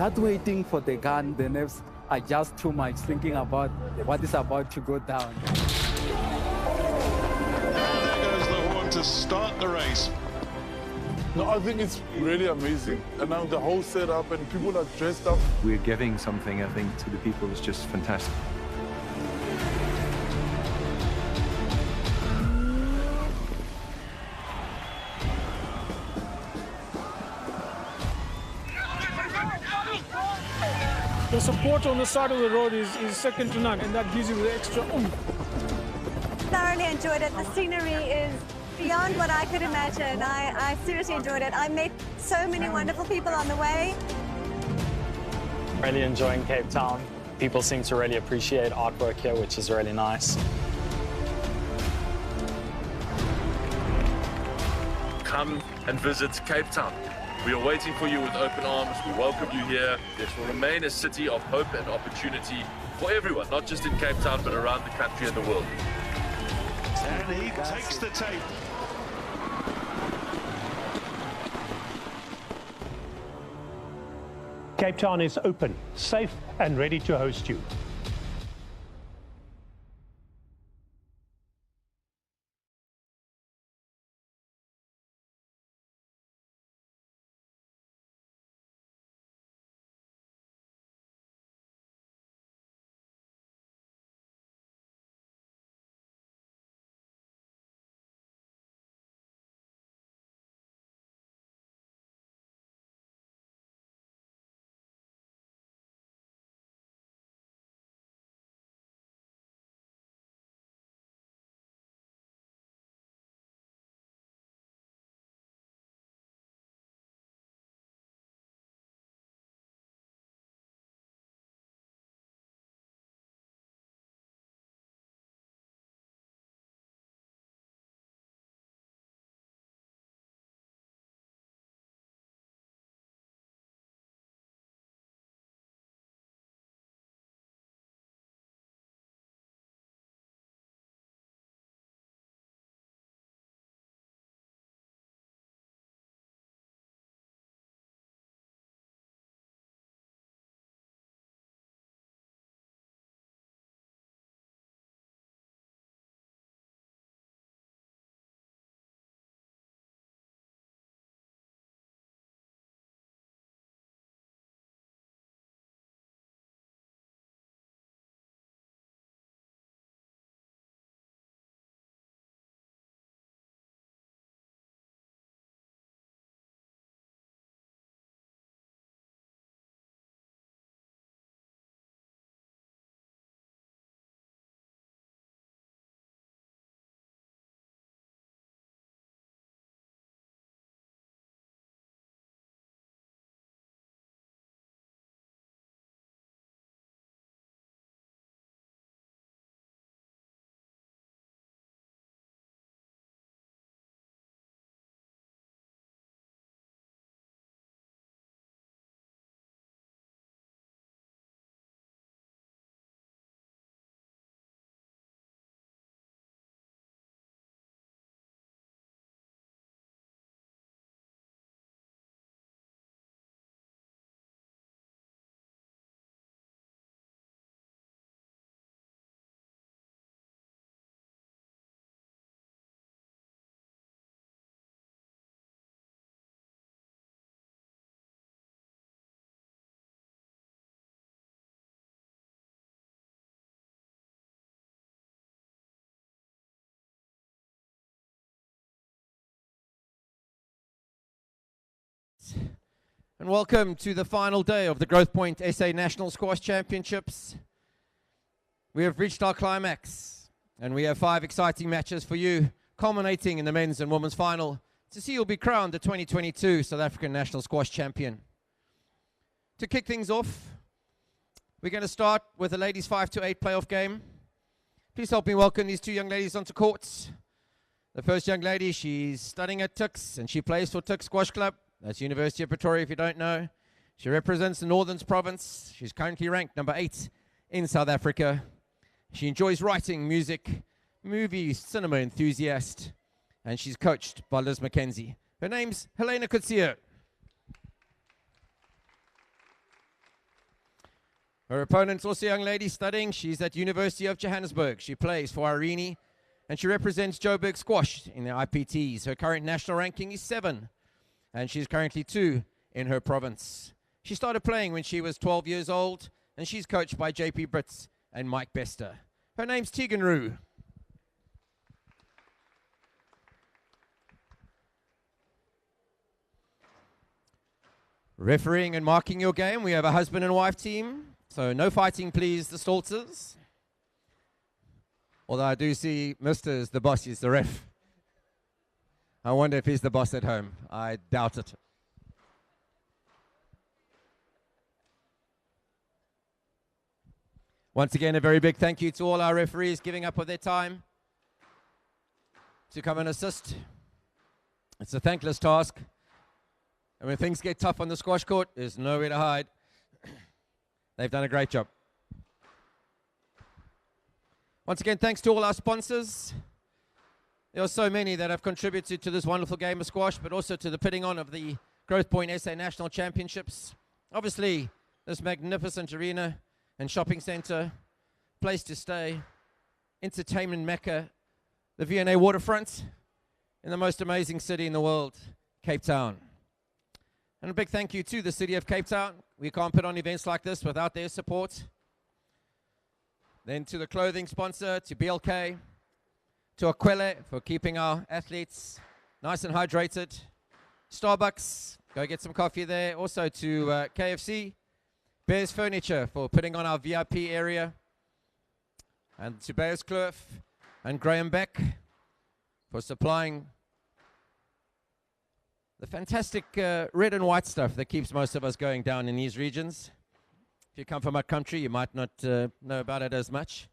start waiting for the gun, the nerves are just too much, thinking about what is about to go down. There goes the horn to start the race. No, I think it's really amazing. And now the whole setup and people are dressed up. We're giving something, I think, to the people. It's just fantastic. The support on the side of the road is second to none, and that gives you the extra oomph. Thoroughly enjoyed it. The scenery is beyond what I could imagine. I seriously enjoyed it. I met so many wonderful people on the way. Really enjoying Cape Town. People seem to really appreciate artwork here, which is really nice. Come and visit Cape Town. We are waiting for you with open arms. We welcome you here. This will remain a city of hope and opportunity for everyone, not just in Cape Town, but around the country and the world. And he takes the tape. Cape Town is open, safe, and ready to host you. And welcome to the final day of the Growthpoint SA National Squash Championships. We have reached our climax, and we have 5 exciting matches for you, culminating in the men's and women's final to see who will be crowned the 2022 South African National Squash Champion. To kick things off, we're going to start with the ladies 5 to 8 playoff game. Please help me welcome these 2 young ladies onto court. The first young lady, she's studying at Tuks, and she plays for Tuks Squash Club. That's University of Pretoria, if you don't know. She represents the Northern Province. She's currently ranked number 8 in South Africa. She enjoys writing, music, movie, cinema enthusiast, and she's coached by Liz McKenzie. Her name's Helena. Her opponent's also a young lady studying. She's at University of Johannesburg. She plays for Irene, and she represents Joburg Squash in the IPTs. Her current national ranking is 7, and she's currently 2 in her province. She started playing when she was 12 years old, and she's coached by JP Brits and Mike Bester. Her name's Tegan. Refereeing and marking your game, we have a husband and wife team. So no fighting, please, the Stoltzers. Although I do see Mr. is the boss, he's the ref. I wonder if he's the boss at home. I doubt it. Once again, a very big thank you to all our referees giving up of their time to come and assist. It's a thankless task. And when things get tough on the squash court, there's nowhere to hide. They've done a great job. Once again, thanks to all our sponsors. There are so many that have contributed to this wonderful game of squash, but also to the putting on of the Growthpoint SA National Championships. Obviously, this magnificent arena and shopping center, place to stay, entertainment mecca, the V&A waterfront, in the most amazing city in the world, Cape Town. And a big thank you to the city of Cape Town. We can't put on events like this without their support. Then to the clothing sponsor, to BLK, to Aquile for keeping our athletes nice and hydrated. Starbucks, go get some coffee there. Also to KFC, Bears Furniture for putting on our VIP area. And to Bears Kloof and Graham Beck for supplying the fantastic red and white stuff that keeps most of us going down in these regions. If you come from our country, you might not know about it as much.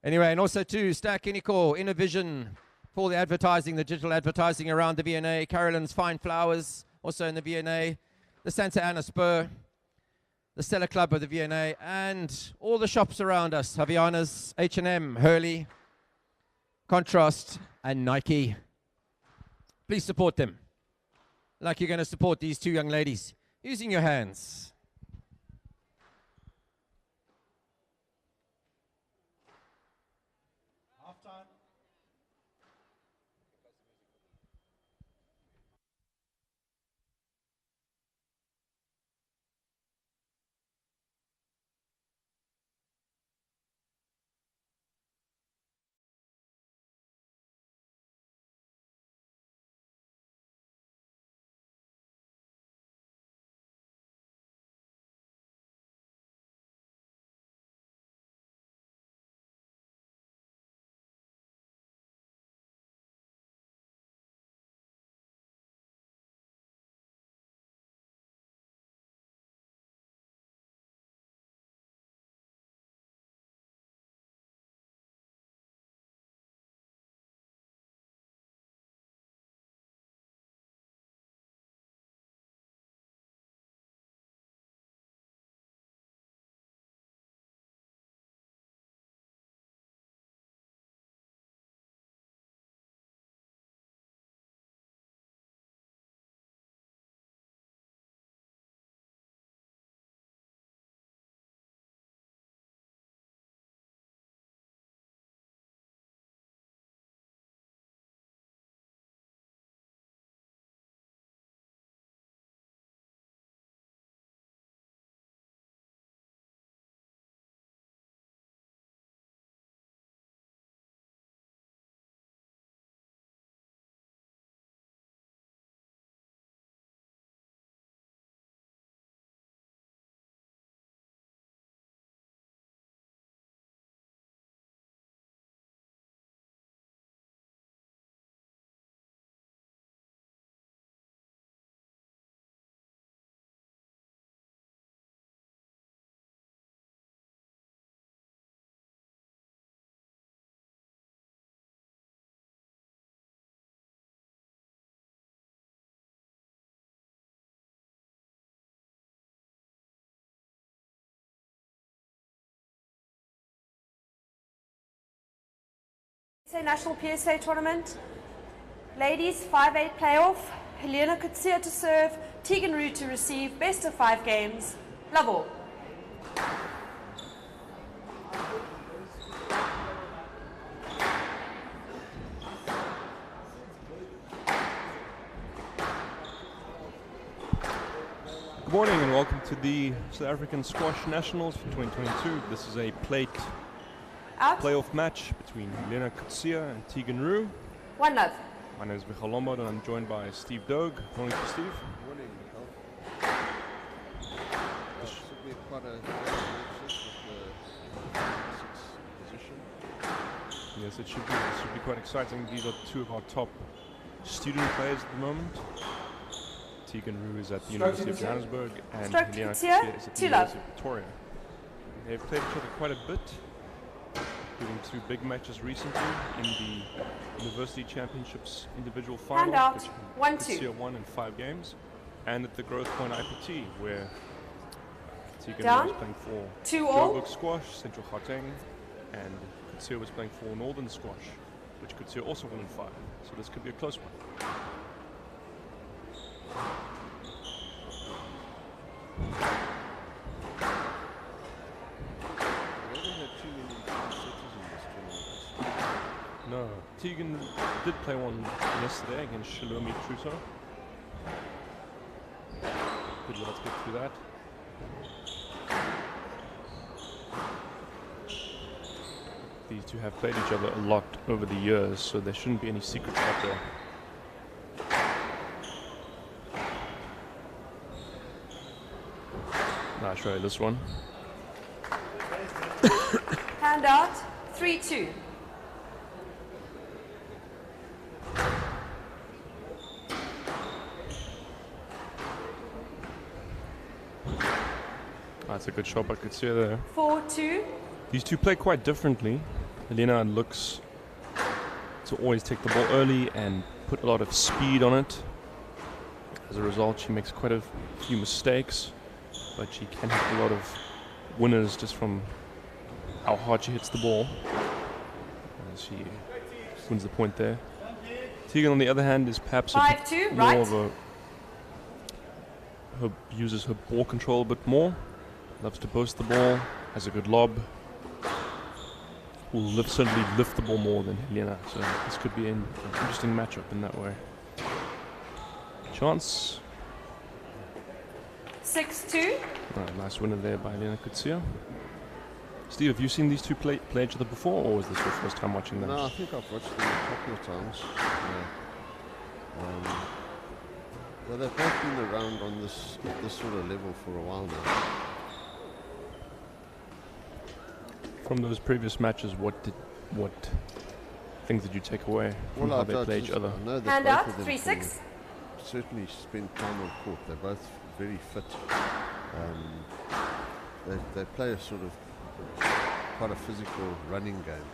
Anyway, and also to Stack Inicor, Innovision, for the advertising, the digital advertising around the V&A, Carolyn's Fine Flowers, also in the V&A, the Santa Ana Spur, the Stella Club of the V&A, and all the shops around us, Havaianas, H&M, Hurley, Contrast, and Nike. Please support them like you're going to support these two young ladies using your hands. National PSA tournament. Ladies 5-8 playoff. Helena Garcia to serve. Tegan Rue to receive best of 5 games. Love all. Good morning and welcome to the South African Squash Nationals for 2022. This is a plate playoff match between Helena and Tegan Rue. One love. My name is Michael Lombard and I'm joined by Steve Dogue. Morning to Steve. Morning, Michael. This should be quite a position. Yes, it should be. This should be quite exciting. These are two of our top student players at the moment. Tegan Rue is at the University of Johannesburg and Helena is at the University of Victoria. They've played each other quite a bit, including 2 big matches recently in the University Championships individual final, which Garcia won in 5 games, and at the Growthpoint IPT, where Tegan Rue was playing for Joburg Squash, Central Gauteng, and Garcia was playing for Northern Squash, which Garcia also won in 5. So this could be a close one. No, Tegan did play one yesterday against Sioli Truso. Good, let's get through that. These two have played each other a lot over the years, so there shouldn't be any secrets out there. I'll show you this one. Hand out, 3-2. That's a good shot by Garcia there. 4-2. These two play quite differently. Helena looks to always take the ball early and put a lot of speed on it. As a result, she makes quite a few mistakes, but she can hit a lot of winners just from how hard she hits the ball. And she wins the point there. Tegan, on the other hand, is perhaps a bit more of a uses her ball control a bit more. Loves to post the ball, has a good lob. Will certainly lift the ball more than Helena, so this could be an interesting matchup in that way. Chance. 6-2. Nice winner there by Helena Garcia. Steve, have you seen these two play each other before, or was this your first time watching them? No, I think I've watched them a couple of times. Well, they've both been around on this sort of level for a while now. From those previous matches, what things did you take away from how they play each other? I know that both of them 3-6. Certainly spend time on court. They're both very fit. They play a sort of quite a physical running game,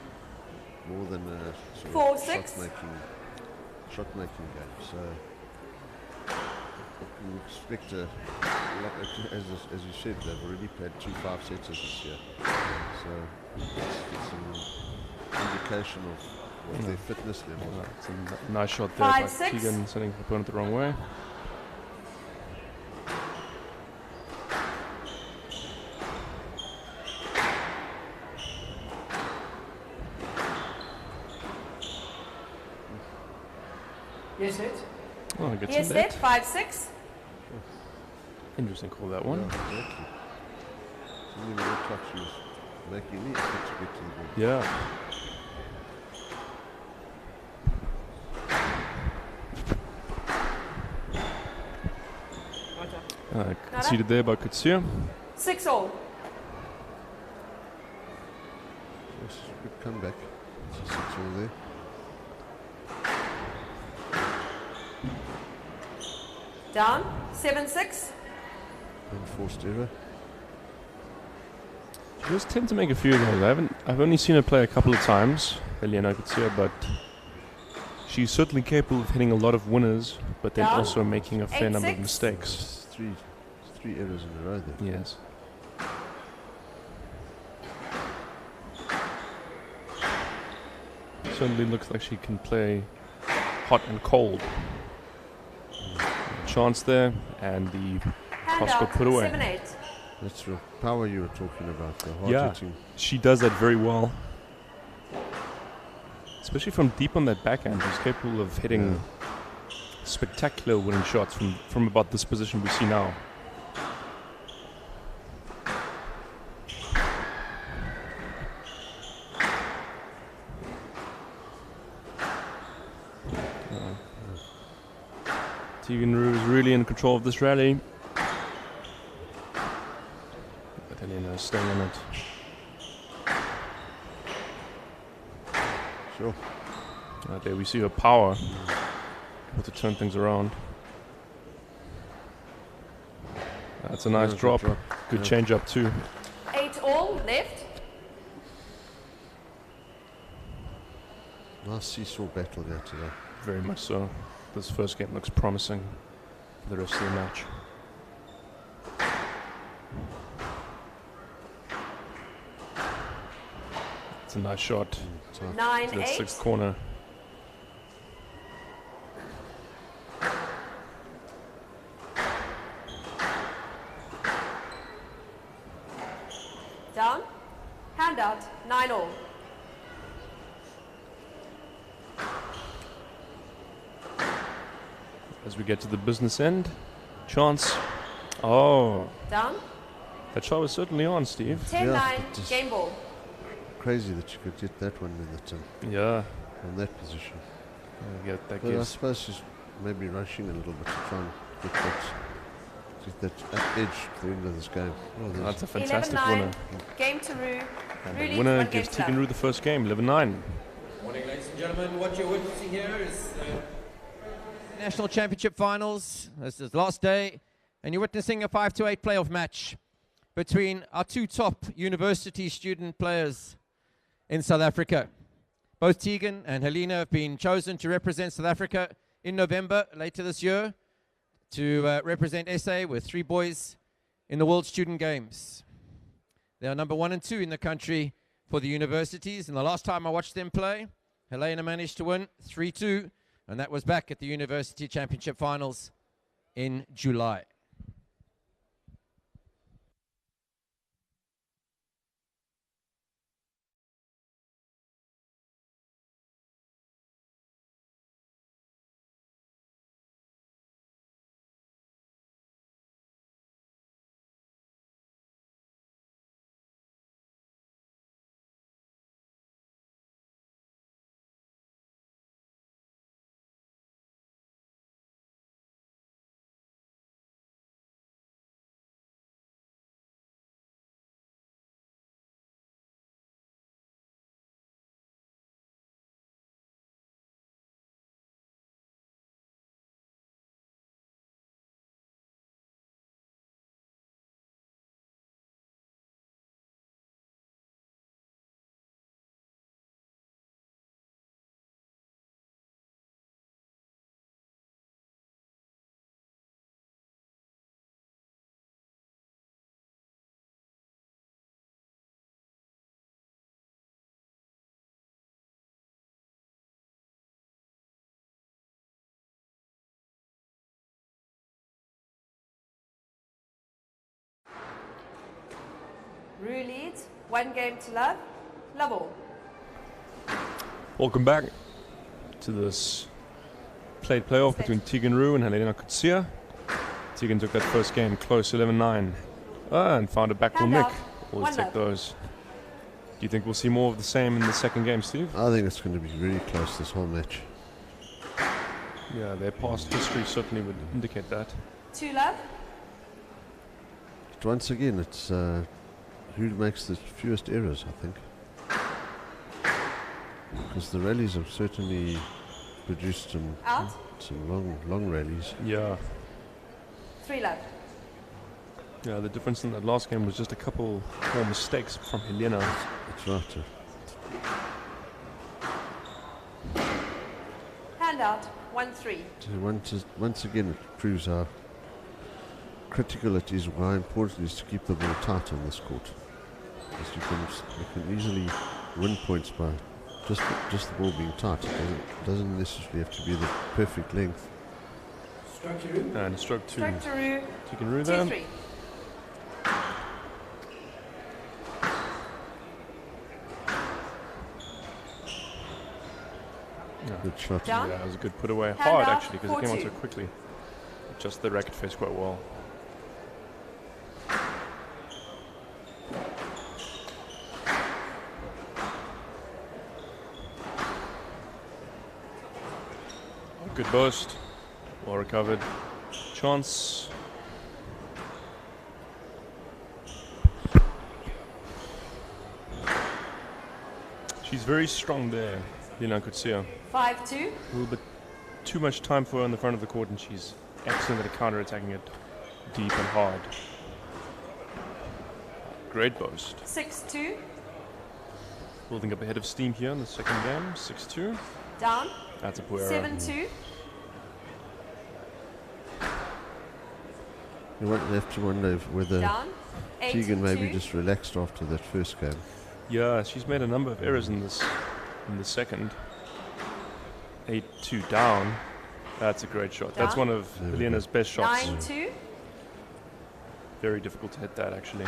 more than a sort of shot-making game. So you expect a lot, as you said, they've already played 2 5-setters this year. So it's an indication of their fitness level. It's a nice shot there by Tegan, sending her opponent the wrong way. Yes, it. Oh, gets yes, it. 5-6. Interesting call, that one. Yeah, exactly. She didn't even look like she was making any effort to get to the ball. Yeah. Conceded there by Garcia. 6-all. Yes, good comeback. It's a 6-all there. Down, 7-6. Enforced error. She does tend to make a few of those. I've only seen her play a couple of times, Helena Garcia, but she's certainly capable of hitting a lot of winners, but then also making a fair number of mistakes. Three errors in a row there. Yes. Certainly looks like she can play hot and cold. chance there, and the cross got put away. 7-8. That's the power you were talking about. The hard Yeah, hitting. she does that very well. Especially from deep on that backhand. She's capable of hitting spectacular winning shots from about this position we see now. Tegan Rue is really in control of this rally. But Helena is staying on it. Sure. There we see her power. Able to turn things around. That's a nice drop. Good change up too. 8-all left. Nice seesaw battle there today. Very much so. This first game looks promising for the rest of the match. It's a nice shot. 9-8. To the sixth corner. Down. Hand out. 9-all. As we get to the business end, chance. Oh. Down. That shot was certainly on, Steve. 10-9. Game ball. Crazy that you could get that one with it. Yeah. On that position. That but I gives. suppose she's maybe rushing a little bit to try and get that edge to the end of this game. Oh, that's a fantastic 11-9. winner. Game to Rue. And Really the winner one gives game to Tegan love. Rue the first game, 11-9. Morning, ladies and gentlemen. What you're witnessing here is the National Championship Finals. This is the last day, and you're witnessing a 5-8 playoff match between our two top university student players in South Africa. Both Tegan and Helena have been chosen to represent South Africa in November later this year to represent SA with 3 boys in the World Student Games. They are number 1 and 2 in the country for the universities, and the last time I watched them play, Helena managed to win 3-2, and that was back at the University Championship Finals in July. Rue leads. 1 game to love. Love all. Welcome back to this played playoff between Tegan Rue and Helena Garcia. Tegan took that first game close, 11-9, and found a backdoor nick. Always take those. Do you think we'll see more of the same in the second game, Steve? I think it's going to be really close, this whole match. Yeah, their past history certainly would indicate that. 2 love. But once again, it's who makes the fewest errors, I think. Because the rallies have certainly produced some long rallies. Yeah. 3 love. Yeah, the difference in that last game was just a couple more mistakes from Helena. That's right. Hand out. 1-3. So once again, it proves how critical it is, how important it is to keep the ball tight on this court. Because you can easily win points by just the ball being tight. It doesn't necessarily have to be the perfect length. And stroke 2. Stroke to Roo. Tegan Roo there. 2-3. Good shot. Down. Yeah, it was a good put away. Hand Hard off, actually, because it came on 4-2. so quickly. Just the racket face quite well. Good burst. Well recovered. Chance. She's very strong there, Helena Garcia. 5-2. A little bit too much time for her on the front of the court, and she's excellent at counter-attacking it deep and hard. Great burst. 6-2. Building up a head of steam here in the second game. 6-2. Down. That's a poor error. 7-2. You have to wonder whether Down. Tegan maybe 8-2. just relaxed after that first game. Yeah, she's made a number of errors in this, in the second. 8-2 down. That's a great shot. Down. That's one of Helena's best shots. 9-2. Very difficult to hit that, actually.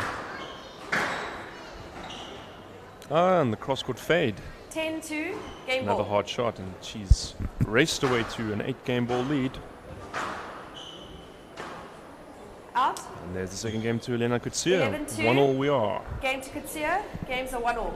Ah, and the cross-court fade. 10-2. Game Another ball. hard shot, and she's raced away to an 8-game ball lead. Out. And there's the second game to Helena Garcia. 11-2. 1-1 we are. Game to Garcia. Games are 1-1.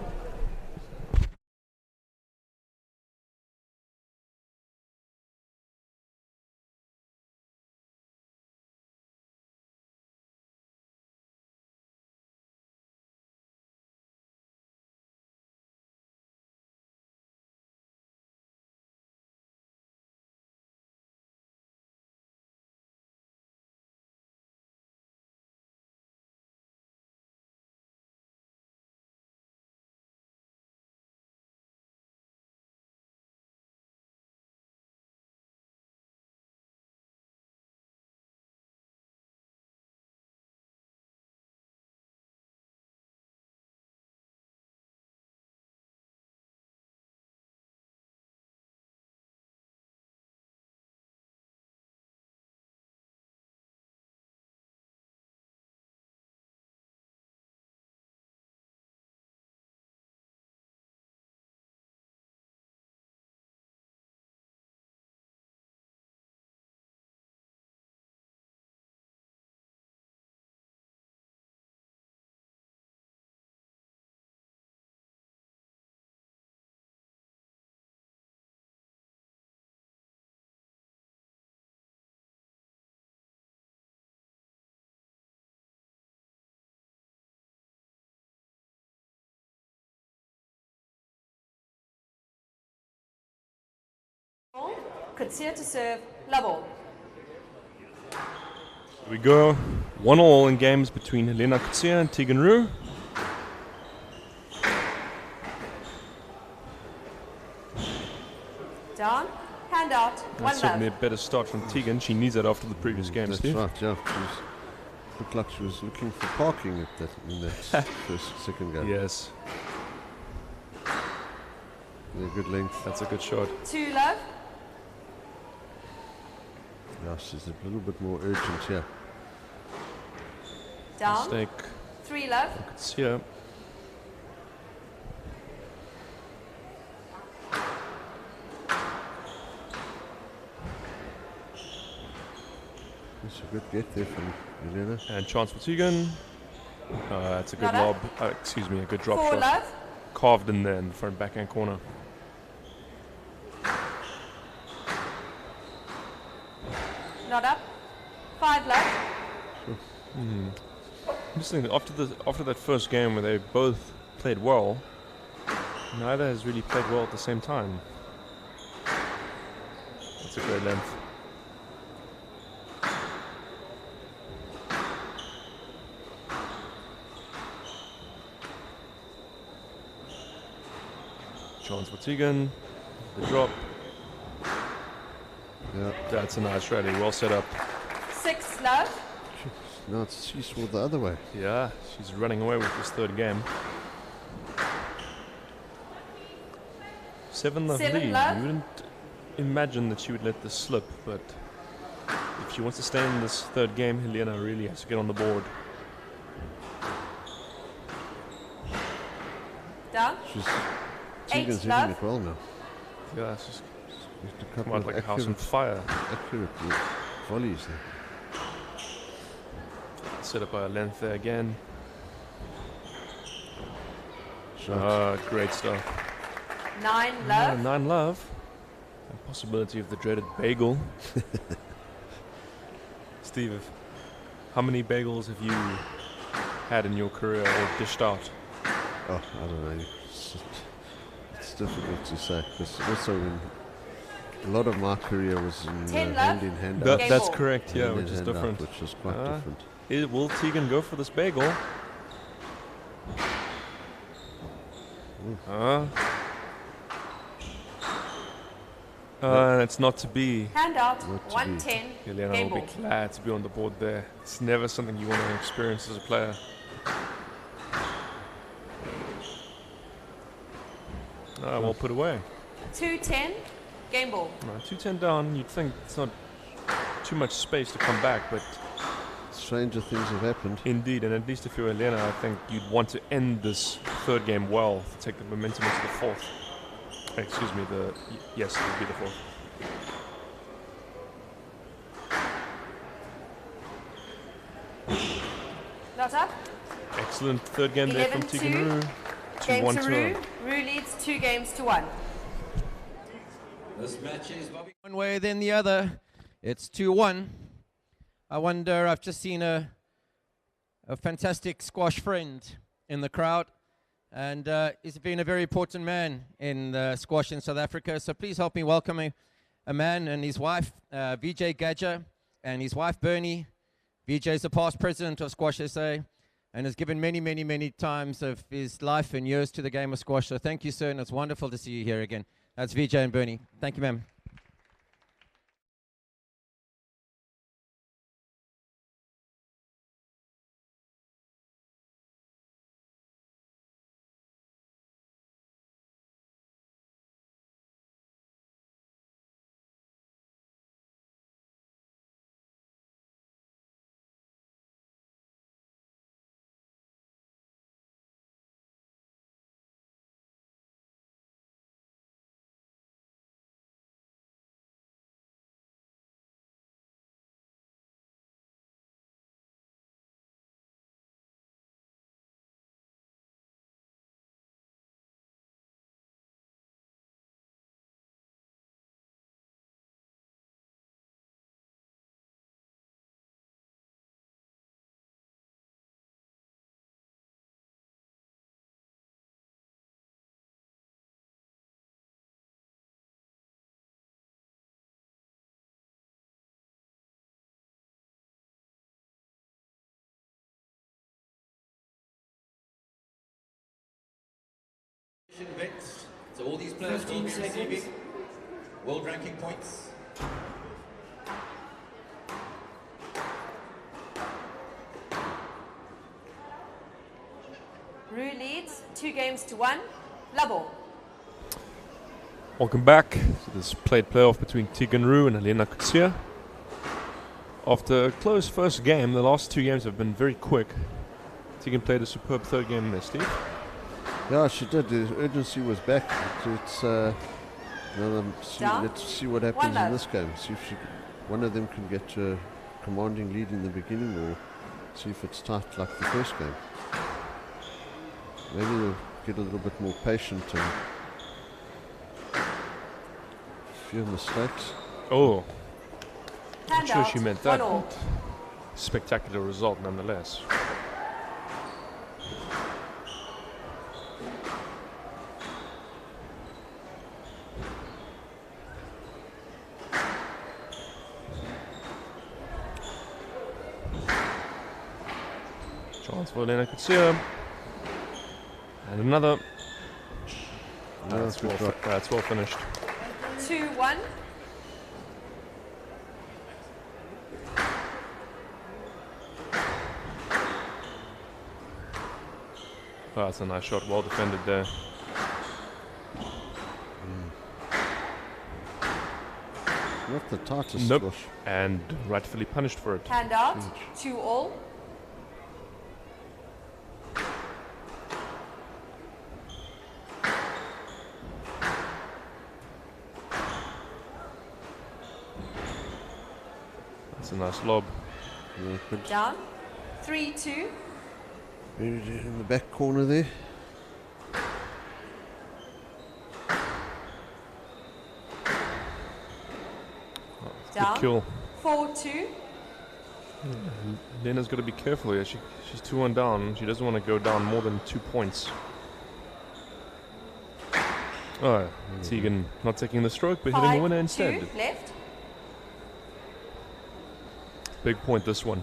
Garcia to serve. Level. Here we go. 1-1 in games between Helena Garcia and Tegan Roo. Down. Hand out. That's 1 certainly a love. better start from Tegan. She needs that after the previous game, That's Steve. right, yeah. She looked like she was looking for parking at that, in that second game. Yes. Yeah, good length. That's a good shot. 2 love. Yeah, she's a little bit more urgent here. Down. Mistake. 3 love. Garcia. That's a good get there from Helena. And chance for Tegan. That's a good Not lob. Excuse me, a good drop 4 shot. love. Carved in there in the front backhand corner. Not up. 5 love. Interesting that after that first game where they both played well, neither has really played well at the same time. That's a great length. Chance for Tegan. The drop. Yeah. That's a nice rally. Well set up. 6 love. No, she saw the other way. Yeah, she's running away with this third game. 7 love 7 lead. love. You wouldn't imagine that she would let this slip, but If she wants to stay in this third game, Helena really has to get on the board. Down. Tegan's hitting it well now. Yeah, it's just a couple come out of like a house on fire. Accurate volleys there. Set up by a length there again. Great stuff. 9 love. 9 love. A possibility of the dreaded bagel. Steve, how many bagels have you had in your career or dished out? Oh, I don't know. It's difficult to say because also a lot of my career was in hand in hand out. That's correct, yeah, which is different. Which is quite different. Will Tegan go for this bagel? It's not to be. Hand out. 110. Helena will be glad to be on the board there. It's never something you want to experience as a player. Well put away. 210. Game ball. 210 down. You'd think it's not too much space to come back, but stranger things have happened. Indeed, and at least if you're Helena, I think you'd want to end this third game well to take the momentum into the fourth. Excuse me, yes, it would be the fourth. Not up. Excellent third game there from Tegan Roo. Game to Roo. Roo leads 2 games to 1. This match is one way then the other. It's 2-1. I wonder, I've just seen a fantastic squash friend in the crowd, and he's been a very important man in squash in South Africa. So please help me welcome a man and his wife, Vijay Gadja, and his wife Bernie. Vijay is the past president of Squash SA and has given many, many, many times of his life and years to the game of squash. So thank you, sir, and it's wonderful to see you here again. That's Vijay and Bernie. Thank you, ma'am. Vets. So all these players will be receiving world ranking points. Roo leads 2 games to 1. Labo. Welcome back to this played playoff between Tegan Roo and Helena Garcia. After a close first game, the last 2 games have been very quick. Tegan played a superb third game there, Steve. Yeah, she did. The urgency was back. Let's see what happens in this game. See if one of them can get a commanding lead in the beginning, or see if it's tight like the first game. Maybe they'll get a little bit more patient and few mistakes. Oh, I'm sure she meant that. Spectacular result nonetheless. Chance for Helena Garcia. And another. That's well finished. 2-1. Oh, that's a nice shot, well defended there. Not the tightest Nope. squash. And rightfully punished for it. Hand out, 2-all. That's a nice lob. Yeah, good. Down, 3-2. Buried it in the back corner there. Down, Good kill. 4-2. Helena's got to be careful here. She's 2-1 down. She doesn't want to go down more than 2 points. Oh, Tegan not taking the stroke, but hitting the winner instead. 5-2 left. Big point, this one.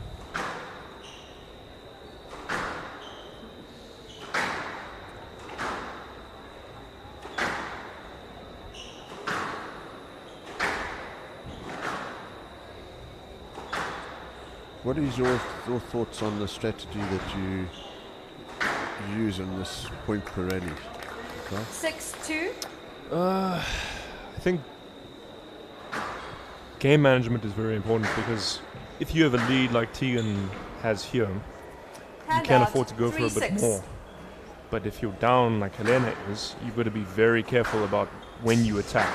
What is your thoughts on the strategy that you use in this point per rally? Okay. 6-2. I think game management is very important, because if you have a lead like Tegan has here, you can afford to go for a bit more. But if you're down like Helena is, you've got to be very careful about when you attack.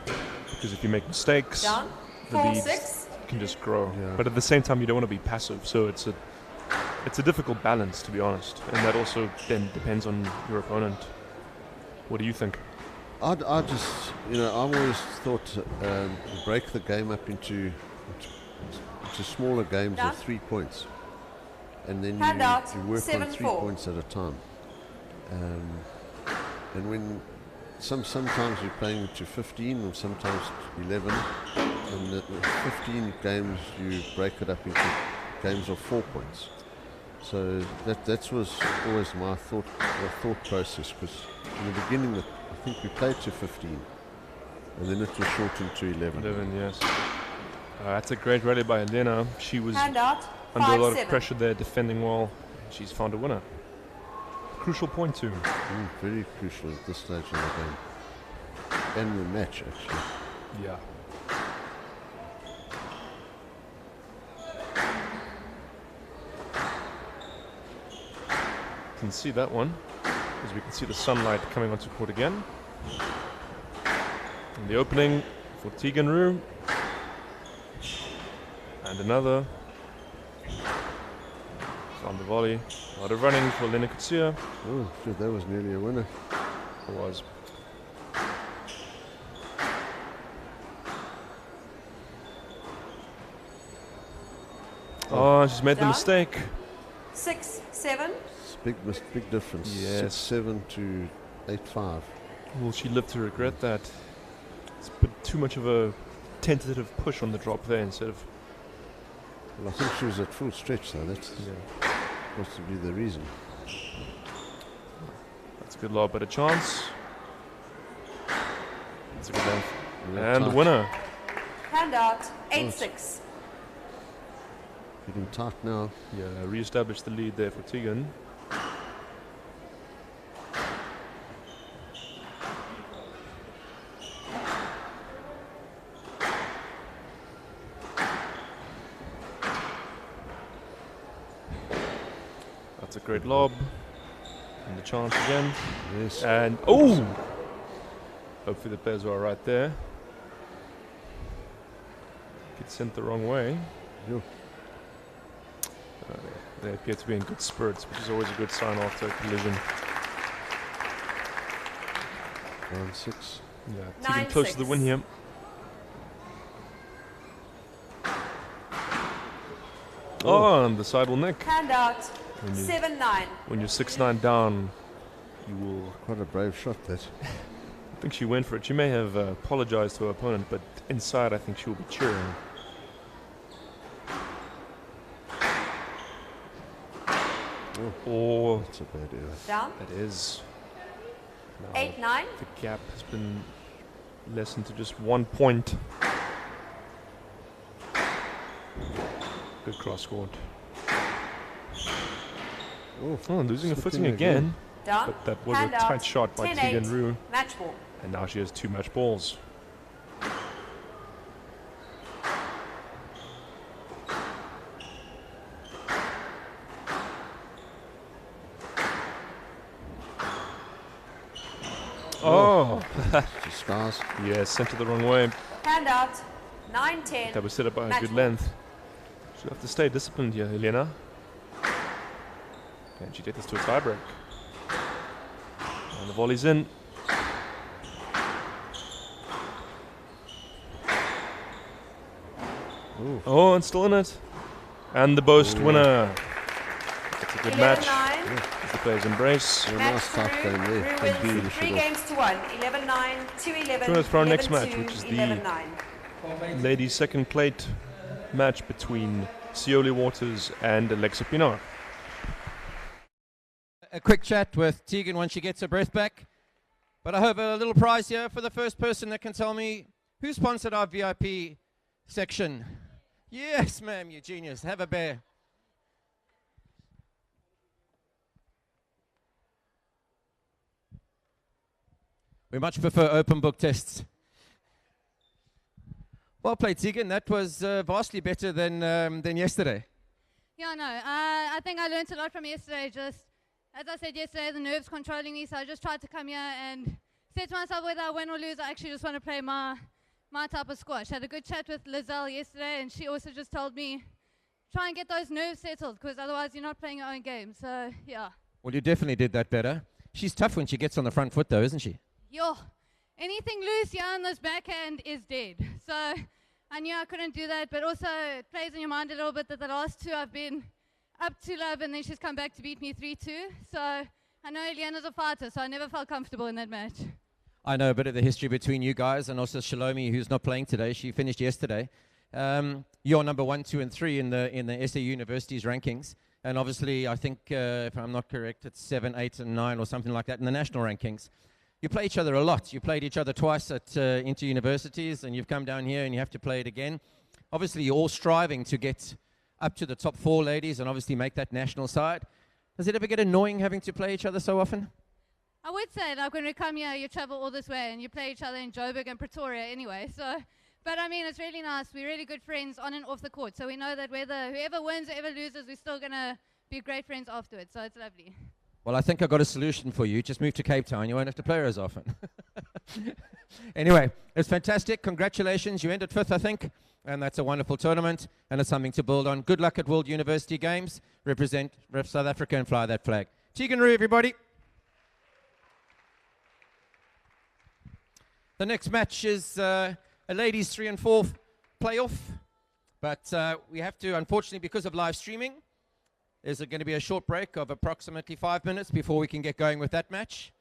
Because if you make mistakes, Down, the leads can just grow. Yeah. But at the same time, you don't want to be passive. So it's a difficult balance, to be honest. And that also then depends on your opponent. What do you think? I just, I've always thought break the game up into smaller games of 3 points, and then you work on 3 points at a time. And when sometimes you're playing to 15 or sometimes 11, and the 15 games you break it up into games of 4 points. So that was always my thought process, because in the beginning I think we played to 15, and then it was shortened to 11. 11, yes. That's a great rally by Helena. She was Hand out, under a lot of 5-7. pressure there, defending well. She's found a winner. Crucial point too. Very crucial at this stage of the game. And the match, actually. Yeah. Can see that one, as we can see the sunlight coming onto court again. And the opening for Tegan Rue. And another. Found the volley. A lot of running for Helena Garcia. Oh, dude, that was nearly a winner. It was. Oh, she's made the mistake. 6-7. It's big difference. Yes. 6-7 to 8-5. Will she live to regret that? It's put too much of a tentative push on the drop there instead of... Well, I think she was at full stretch, though. That's supposed to be the reason. That's a good lob, but a chance. That's a good length. Yeah, And the tight. winner. Hand out, 8-6. Getting tight now. Yeah, re-established the lead there for Tegan. That's a great lob. And the chance again. Yes. And oh! Hopefully the players are right there. Gets sent the wrong way. Yeah. They appear to be in good spirits, which is always a good sign after a collision. Round 6. Yeah, Tegan close to the win here. Oh, and the side will nick. Hand out, When you- 7-9. When you're 6-9 down, you will... Quite a brave shot, that. I think she went for it. She may have apologized to her opponent, but inside I think she will be cheering. Oh, that's a bad error. Down. That is. Now 8-9. the gap has been lessened to just 1 point. Good cross court. Oh, losing a footing again. Down. But that was Hand a out, tight shot by 10-8. Tegan Rue. Match ball. And now she has 2 match balls. Oh, stars. Yeah, sent it the wrong way. Hand out. 9-10. That was set up by a Match good ball. length. She'll have to stay disciplined here, Helena. Can she take this to a tiebreak? And the volley's in. Ooh. Oh, and still in it. And the boast winner. It's a good match. 11-9. As the players embrace. Match to Rue. Rue wins 3 games to 1. 11-9, 2-11, Join us for our next match, 11-2, which is the 11-9. ladies' second plate match between Sioli Waters and Alexa Pinar. A quick chat with Tegan once she gets her breath back. But I have a little prize here for the first person that can tell me who sponsored our VIP section. Yes, ma'am, you genius. Have a bear. We much prefer open book tests. Well played, Tegan. That was vastly better than yesterday. Yeah, no, I think I learned a lot from yesterday. Just, as I said yesterday, the nerves controlling me, so I just tried to come here and said to myself, whether I win or lose, I actually just want to play my type of squash. Had a good chat with Lizelle yesterday, and she also just told me, try and get those nerves settled, because otherwise you're not playing your own game. So, yeah. Well, you definitely did that better. She's tough when she gets on the front foot, though, isn't she? Yo, anything loose here on this backhand is dead. So I knew I couldn't do that, but also it plays in your mind a little bit that the last two I've been up to love, and then she's come back to beat me 3-2. So I know Helena's a fighter, so I never felt comfortable in that match. I know a bit of the history between you guys and also Shalomi, who's not playing today. She finished yesterday. You're number 1, 2, and 3 in the SA University's rankings. And obviously, I think, if I'm not correct, it's 7, 8, and 9 or something like that in the national rankings. You play each other a lot. You played each other twice at inter-universities, and you've come down here and you have to play it again. Obviously, you're all striving to get up to the top 4 ladies and obviously make that national side. Does it ever get annoying having to play each other so often? I would say, like, when we come here, you travel all this way, and you play each other in Joburg and Pretoria anyway. So, but I mean, it's really nice. We're really good friends on and off the court. So we know that whoever wins or whoever loses, we're still going to be great friends afterwards. So it's lovely. Well, I think I've got a solution for you. Just move to Cape Town. You won't have to play her as often. Anyway, it's fantastic. Congratulations. You ended 5th, I think. And that's a wonderful tournament. And it's something to build on. Good luck at World University Games. Rep South Africa and fly that flag. Tegan Rue, everybody. The next match is a ladies 3 and 4 playoff. But we have to, unfortunately, because of live streaming, there's going to be a short break of approximately 5 minutes before we can get going with that match.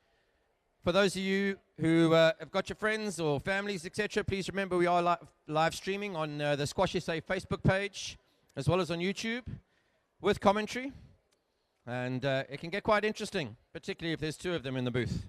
For those of you who have got your friends or families, etc., please remember we are live streaming on the Squash SA Facebook page, as well as on YouTube, with commentary. And it can get quite interesting, particularly if there's 2 of them in the booth.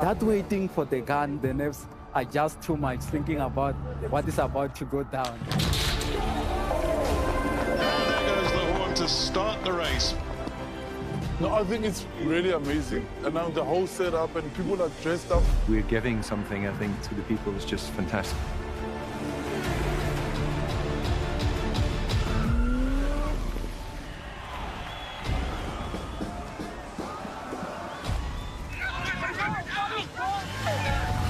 That waiting for the gun, the nerves are just too much, thinking about what is about to go down. There goes the horn to start the race. No, I think it's really amazing. And now the whole setup and people are dressed up. We're giving something, I think, to the people is just fantastic.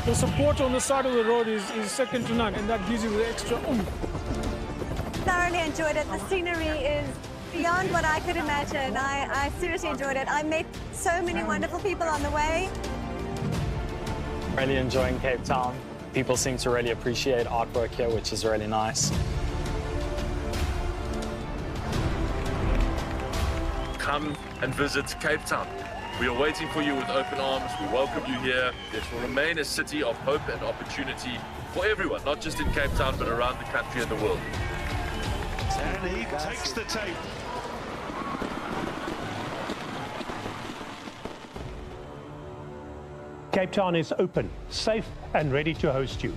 The support on the side of the road is second to none, and that gives you the extra oomph. Thoroughly enjoyed it. The scenery is beyond what I could imagine. I seriously enjoyed it. I met so many wonderful people on the way. Really enjoying Cape Town. People seem to really appreciate artwork here, which is really nice. Come and visit Cape Town. We are waiting for you with open arms. We welcome you here. This will remain a city of hope and opportunity for everyone, not just in Cape Town, but around the country and the world. And he takes the tape. Cape Town is open, safe and ready to host you.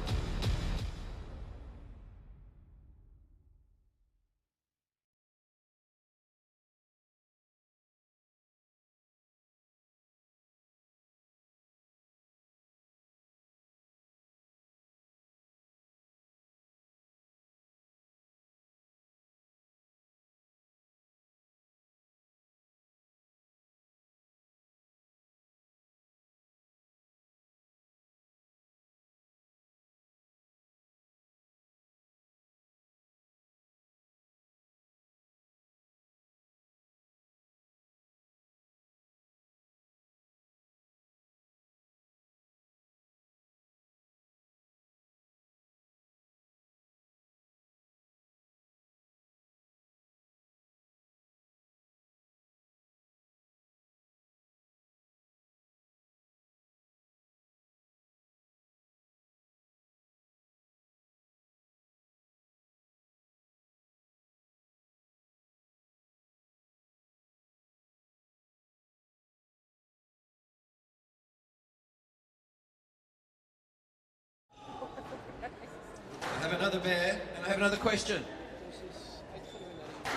I have another bear, and I have another question.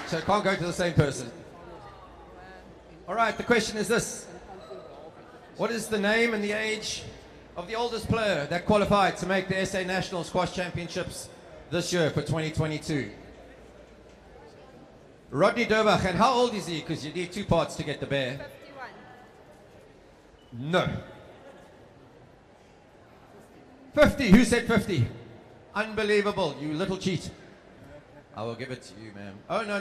So it can't go to the same person. All right, the question is this. What is the name and the age of the oldest player that qualified to make the SA National Squash Championships this year for 2022? Rodney Durbach, and how old is he? Because you need two parts to get the bear. 51. No. 50, who said 50? Unbelievable, you little cheat. I will give it to you, ma'am. Oh, no.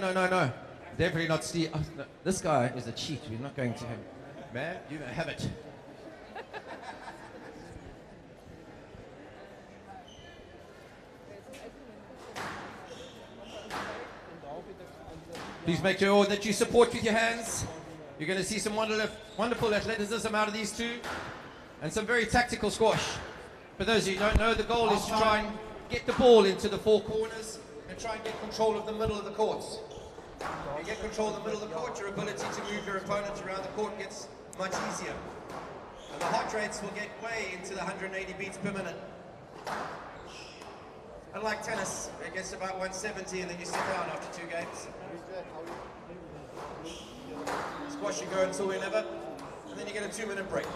Definitely not Steve. Oh, no. This guy is a cheat. We're not going to him. Ma'am, you may have it. Please make sure that you support with your hands. You're going to see some wonderful athleticism out of these two, and some very tactical squash. For those of you who don't know, the goal is to try and get the ball into the four corners and try and get control of the middle of the court. If you get control of the middle of the court, your ability to move your opponents around the court gets much easier. And the heart rates will get way into the 180 beats per minute. Unlike tennis, it gets about 170 and then you sit down after 2 games. Squash, you go until 11, and then you get a 2-minute break.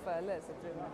för läsutrymme.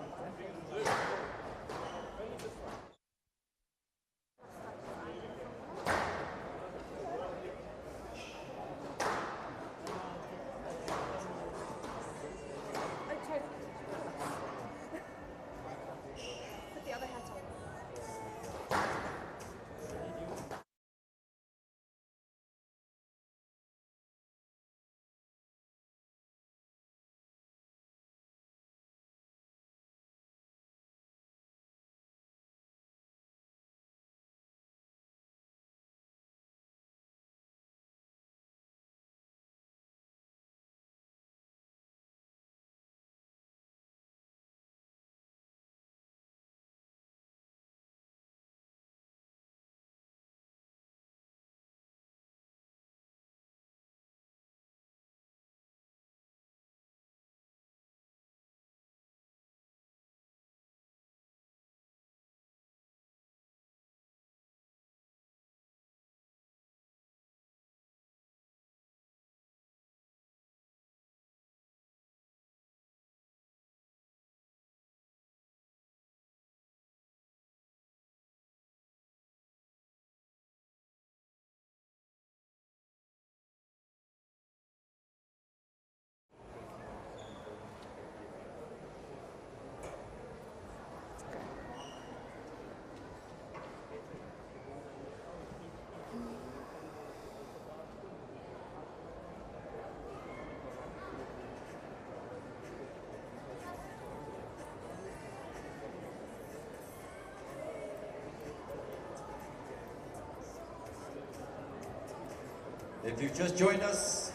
If you've just joined us,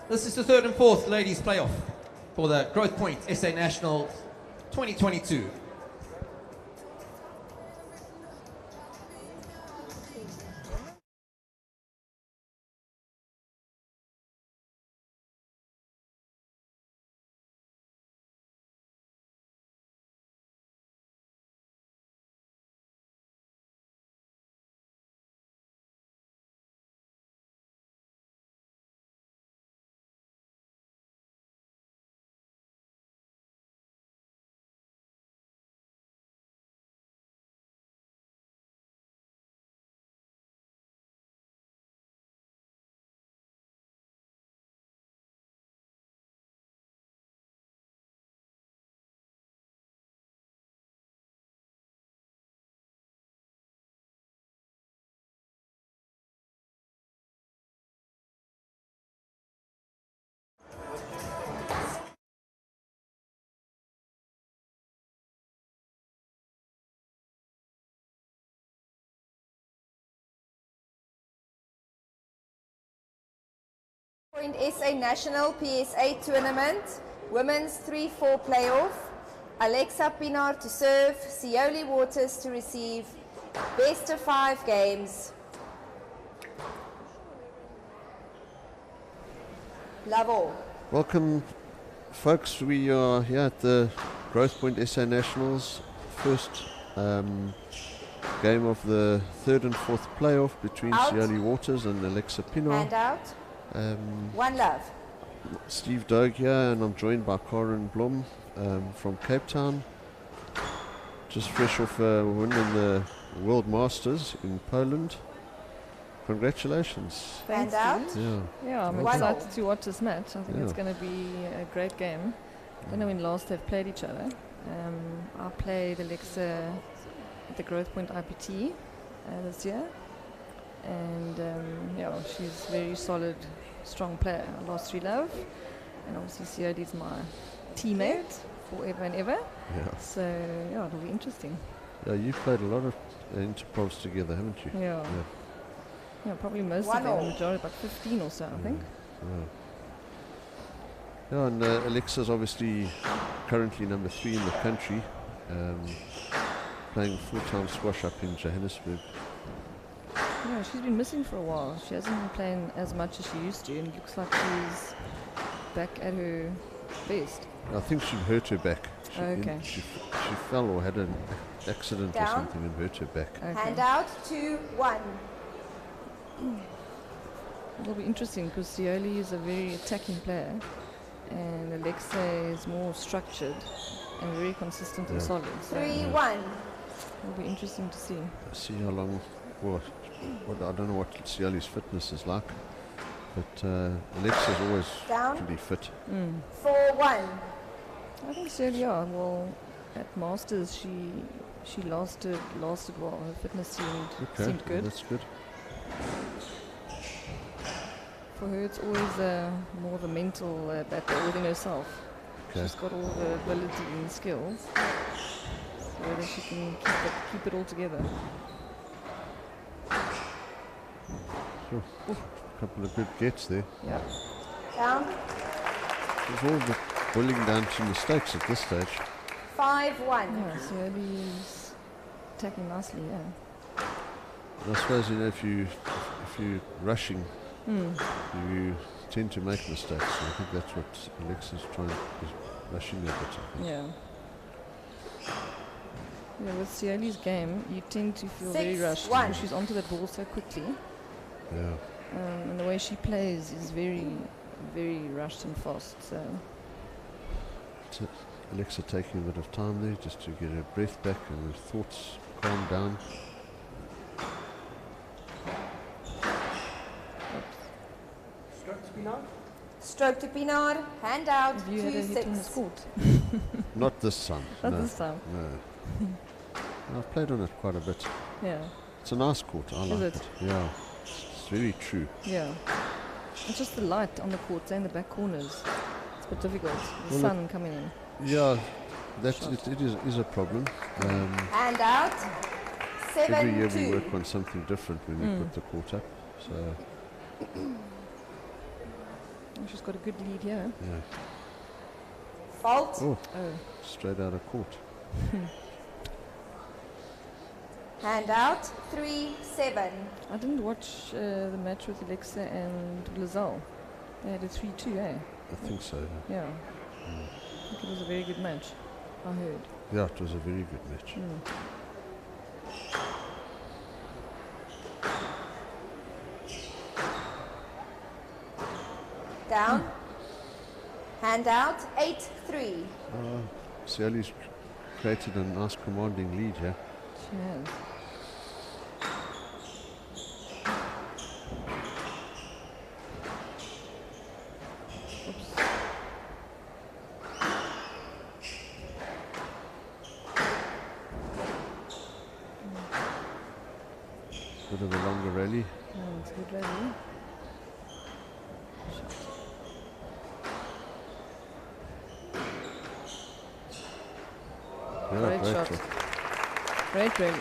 this is the third and fourth ladies playoff for the Growthpoint SA National 2022. Point SA National PSA Tournament, Women's 3-4 Playoff. Alexa Pinar to serve, Sioli Waters to receive. Best of 5 games. Love all. Welcome, folks. We are here at the Growthpoint SA Nationals. First game of the third and fourth playoff between Sioli Waters and Alexa Pinar. Hand out. One love. Steve Doug here, and I'm joined by Karen Blom from Cape Town. Just fresh off a win in the World Masters in Poland. Congratulations. Hand out. Yeah, I'm excited to watch this match. I think it's going to be a great game. I don't know when last they've played each other. I played Alexa at the Growthpoint IPT this year. And yeah, she's a very solid, strong player. I lost 3 love, and obviously Sioli is my teammate forever and ever. Yeah. So yeah, it'll be interesting. Yeah, you've played a lot of interpros together, haven't you? Yeah. Yeah, probably most of them. Majority, about 15 or so, I think. Yeah, and Alexa's obviously currently number 3 in the country, playing full-time squash up in Johannesburg. Yeah, she's been missing for a while. She hasn't been playing as much as she used to, and it looks like she's back at her best. I think she hurt her back. Okay. She fell or had an accident or something and hurt her back. Okay. Hand out 2-1. It'll be interesting because Sioli is a very attacking player, and Alexa is more structured and very consistent and solid. So 3-1. It'll be interesting to see. See how long. Well, I don't know what Sioli's fitness is like, but Alexa's always pretty fit. 4-1. I think Sioli, well, at Masters she lasted well. Her fitness seemed good. That's good. For her, it's always more the mental battle within herself. Okay. She's got all the ability and skills, so whether she can keep it all together. Sure. A couple of good gets there. Yeah. Down. There's all the bullying down to mistakes at this stage. 5-1. Yeah, Sioli is attacking nicely, yeah. And I suppose, if you're rushing, you tend to make mistakes. I think that's what Alexa's is rushing a bit. I think. Yeah. Yeah, with Sioli's game, you tend to feel very rushed because she's onto that ball so quickly. Yeah. And the way she plays is very, very rushed and fast. So Alexa taking a bit of time there just to get her breath back and her thoughts calmed down. Stroke to Pinar. Stroke to Pinar. Hand out 2-6. Not this time. Not this time. No. I've played on it quite a bit. Yeah. It's a nice court. I like it. Yeah. It's very true. Yeah. It's just the light on the court and the back corners. It's a bit difficult. The sun coming in. Yeah, it is a problem. Hand out. 7-2. Every year we work on something different when we put the court up. So She's got a good lead here. Yeah. Fault. Oh, straight out of court. Hand out, 3-7. I didn't watch the match with Alexa and Blazal. They had a 3-2, eh? I think so. Yeah. I think it was a very good match, I heard. Yeah, it was a very good match. Down. Hand out, 8-3. Sioli's created a nice commanding lead here. She has. Bit of a longer rally. It's a good rally. Yeah, Great shot. Great rally.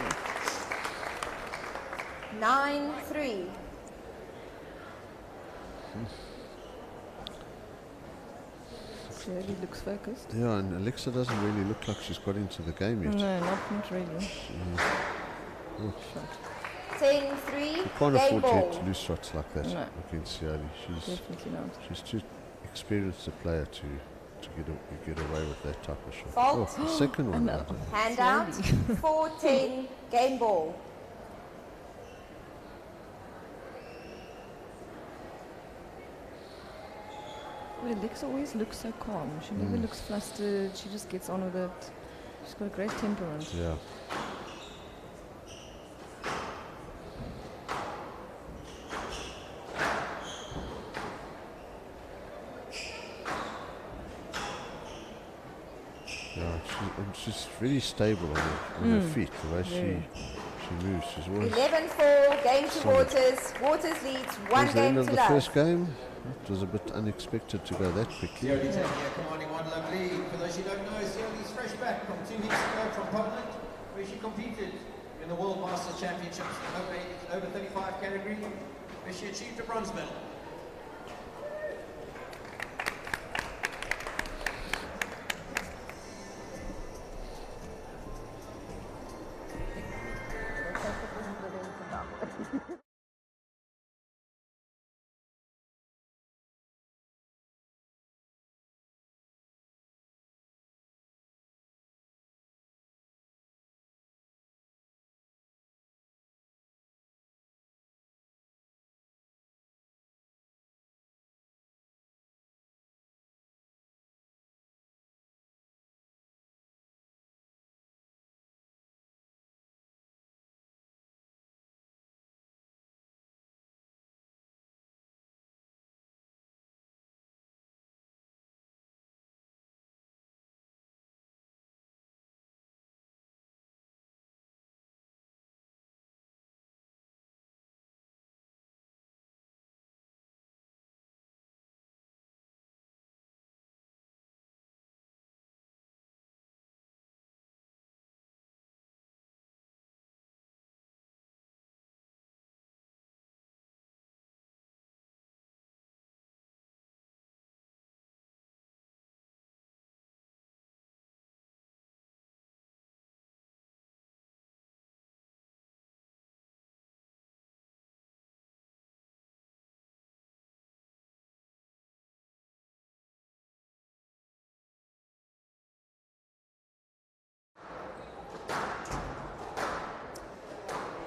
9-3. Sioli looks focused. Yeah, and Alexa doesn't really look like she's got into the game yet. No, not really. Oh. 10-3. You can't Game afford ball. to lose shots like that No. against Sioli. Definitely not. She's too experienced a player to get away with that type of shot. Fault. Oh, the second one. No. Hand out, 4-10. Game ball. Well, Alexa always looks so calm. She never looks flustered. She just gets on with it. She's got a great temperament. Yeah. Yeah, she's really stable on her feet. The way she moves, she's always 11-4. Game to solid. Waters. Waters leads Towards one the game end to of the love. first game, it was a bit unexpected to go that quickly. Sioli taking a commanding one love lead. For those who don't know, Sioli's fresh back from 2 weeks ago from Poland, where she competed in the World Masters Championships in over 35 category, where she achieved a bronze medal.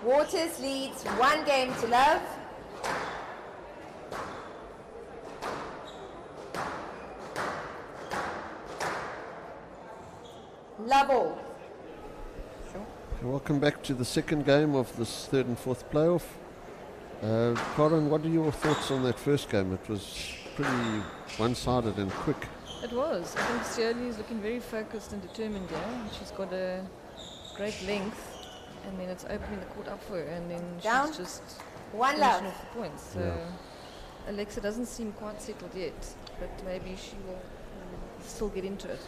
Waters leads one game to love. Love all. Welcome back to the second game of this third and fourth playoff. Corin, what are your thoughts on that first game? It was pretty one-sided and quick. It was. I think Sioli is looking very focused and determined here. She's got a great length, and then it's opening the court up for her, and then Down. she's just One finishing love. off the points. So Alexa doesn't seem quite settled yet, but maybe she will still get into it.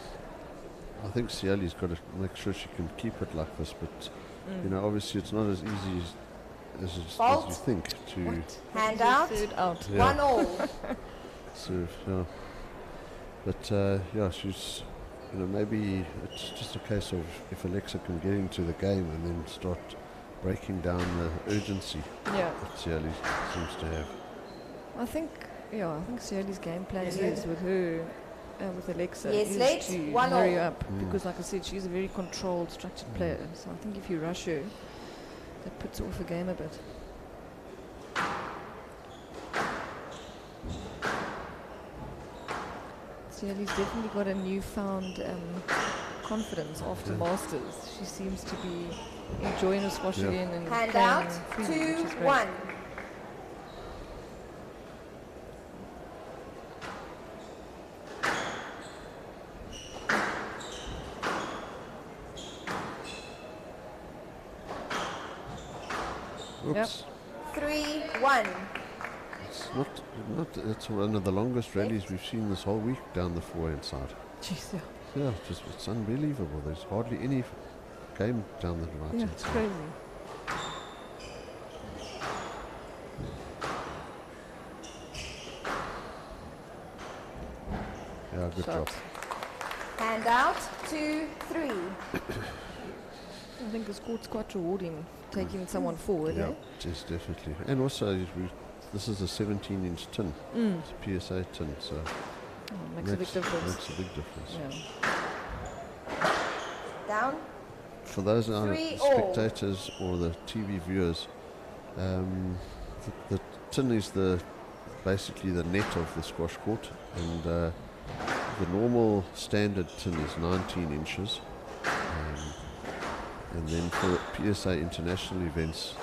I think Sioli's got to make sure she can keep it like this, but you know, obviously it's not as easy as you think to. Hand out. Third out. Yeah. 1-1. serve. Yeah. But yeah, she's, you know, maybe it's just a case of if Alexa can get into the game and then start breaking down the urgency that Sioli seems to have. I think Sioli's game plan is with her, with Alexa, Yes, is late, to 1-0. hurry up because, like I said, she's a very controlled, structured player. So I think if you rush her, that puts off the game a bit. Sioli's definitely got a newfound confidence after Masters. She seems to be enjoying the squash again and hand out, freely, 2-1. Oops. 3-1. It's not. It's one of the longest rallies we've seen this whole week down the forehand side. Jeez, yeah, it's unbelievable. There's hardly any game down the right hand it's side. crazy. Yeah, good job. Hand out, 2-3. I think this court's quite rewarding, taking someone forward. Yeah, it is definitely. And also, this is a 17-inch tin. It's a PSA tin, so makes a big difference. Makes a big difference. Yeah. Down. For those Three spectators or the TV viewers, the tin is basically the net of the squash court, and the normal standard tin is 19 inches. And then for PSA international events,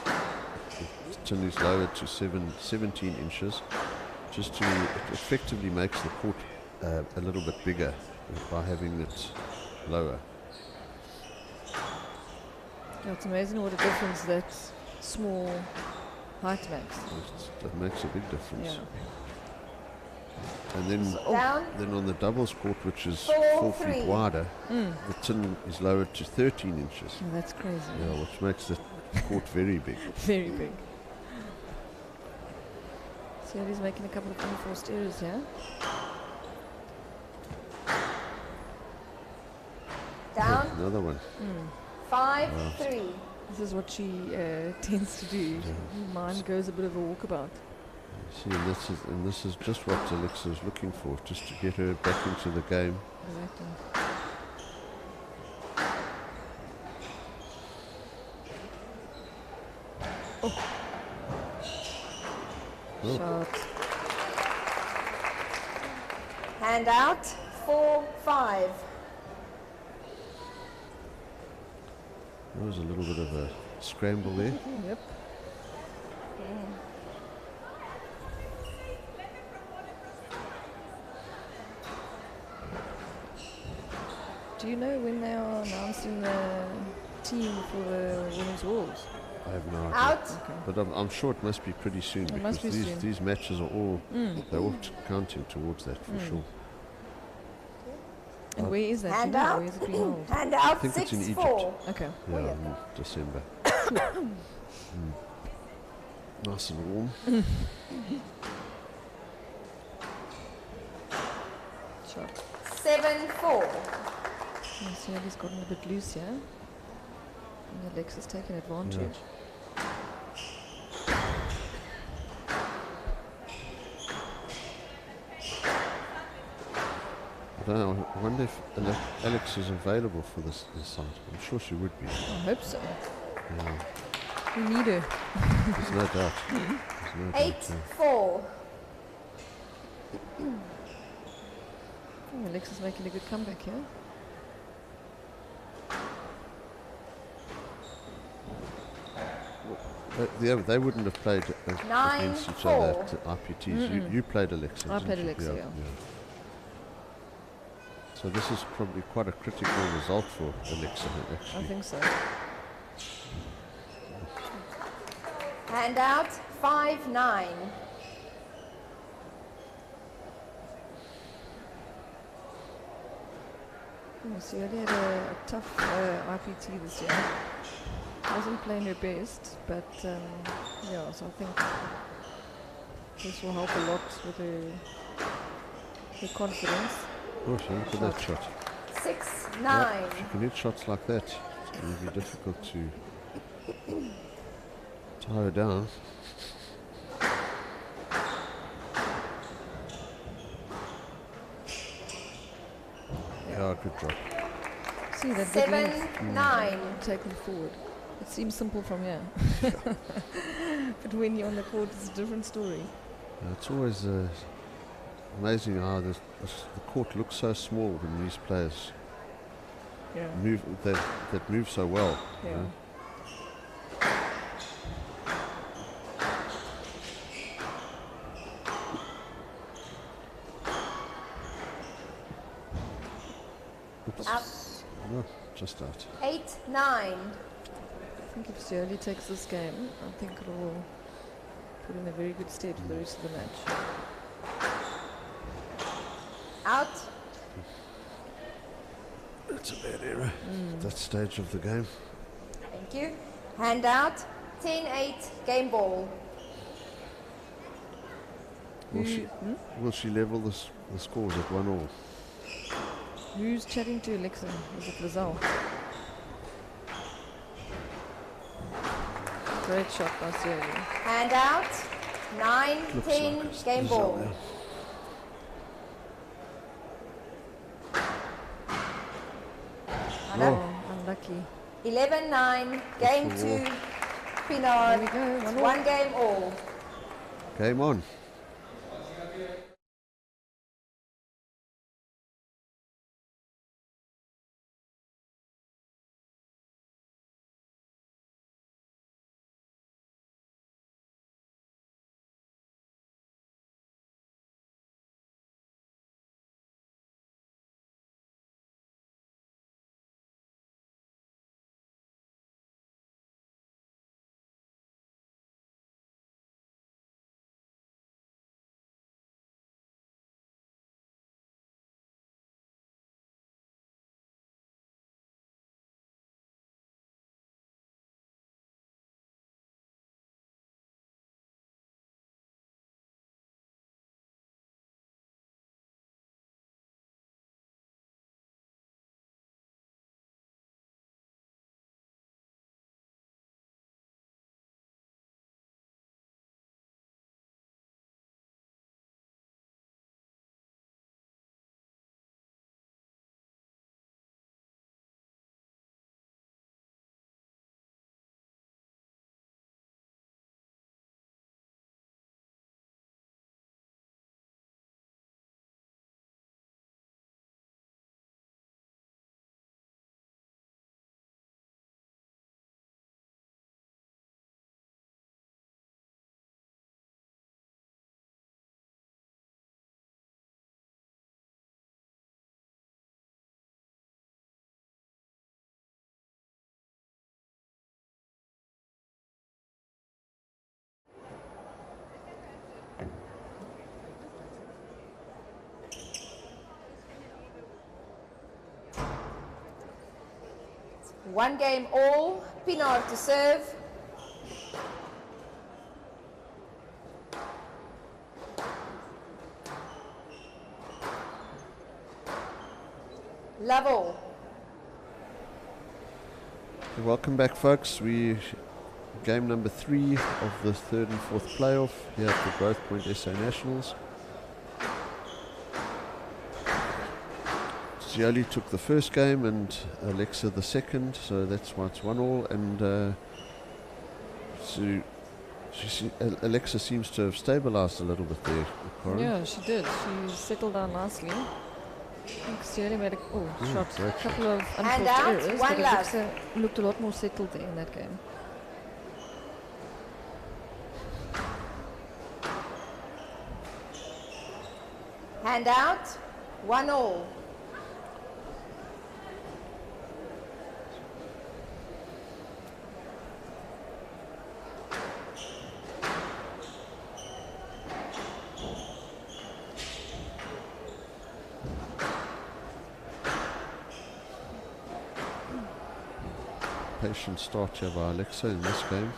the tin is lowered to 17 inches, just to, it effectively makes the court a little bit bigger by having it lower. Yeah, it's amazing what a difference that small height makes. That makes a big difference. Yeah. And then on the doubles court, which is 4 feet wider, the tin is lowered to 13 inches. Oh, that's crazy. Yeah, which makes the court very big. Very big. Sioli's making a couple of unforced errors here. Down. Another one. 5-3. This is what she tends to do. Her mind goes a bit of a walkabout. See, and this is just what Alexa is looking for, just to get her back into the game. Exactly. Shot. Hand out, 4-5. There was a little bit of a scramble there. Yep. Do you know when they are announcing the team for the Women's Worlds? I have no idea. Out. Okay. But I'm sure it must be pretty soon, It because must be soon. these matches are all they're all counting towards that for sure. And where is that? Hand Do you know? out. Where is it being held? Hand I out, think it's in 6-4. Egypt. Okay. Yeah, in December. Nice and warm. Shot. 7-4. Sioli's gotten a bit loose here. And Alexa's taking advantage. I don't know, I wonder if Alex is available for this side. I'm sure she would be. I hope so. Yeah. We need her. There's no doubt. There's no doubt, 8-4. Alexa's making a good comeback here. They wouldn't have played against each other at IPTs. You played Alexa. I played didn't you? Alexa, yeah. So this is probably quite a critical result for Alexa, actually. I think so. Hand out, 5-9. Sioli had a tough IPT this year. Wasn't playing her best, but yeah, so I think this will help a lot with her Her confidence. Oh, look at that shot. 6-9. Yeah, if you can hit shots like that, it's going to be difficult to tie her down. Yeah, good drop. See that 7-9. Taken forward. It seems simple from here. But when you're on the court, it's a different story. It's always amazing how the court looks so small when these players move that move so well. Yeah. You know? Oops. Out. No, just out. 8-9. I think if Sioli takes this game, I think it will put in a very good state for the rest of the match. Out. That's a bad error at that stage of the game. Thank you. Hand out. 10-8. Game ball. Will she level the scores at 1-1? Who's chatting to Alexa? Is it Lazelle? Great shot by Sioli. Hand out. 9-10. Game ball. Oh, unlucky. 11-9. Game 2. Pinar. There we go. 1 game all. Game on. One game all. Pinar to serve. Level. Welcome back, folks. Game number 3 of the 3rd and 4th playoff here at the Growthpoint SA Nationals. Sioli took the first game and Alexa the second, so that's why it's 1-1. And Alexa seems to have stabilized a little bit there. Yeah, she did. She settled down nicely. I think Sioli made a couple of unforced errors, but Alexa looked a lot more settled there in that game. Hand out. 1-1. Patient start here by Alexa in this game.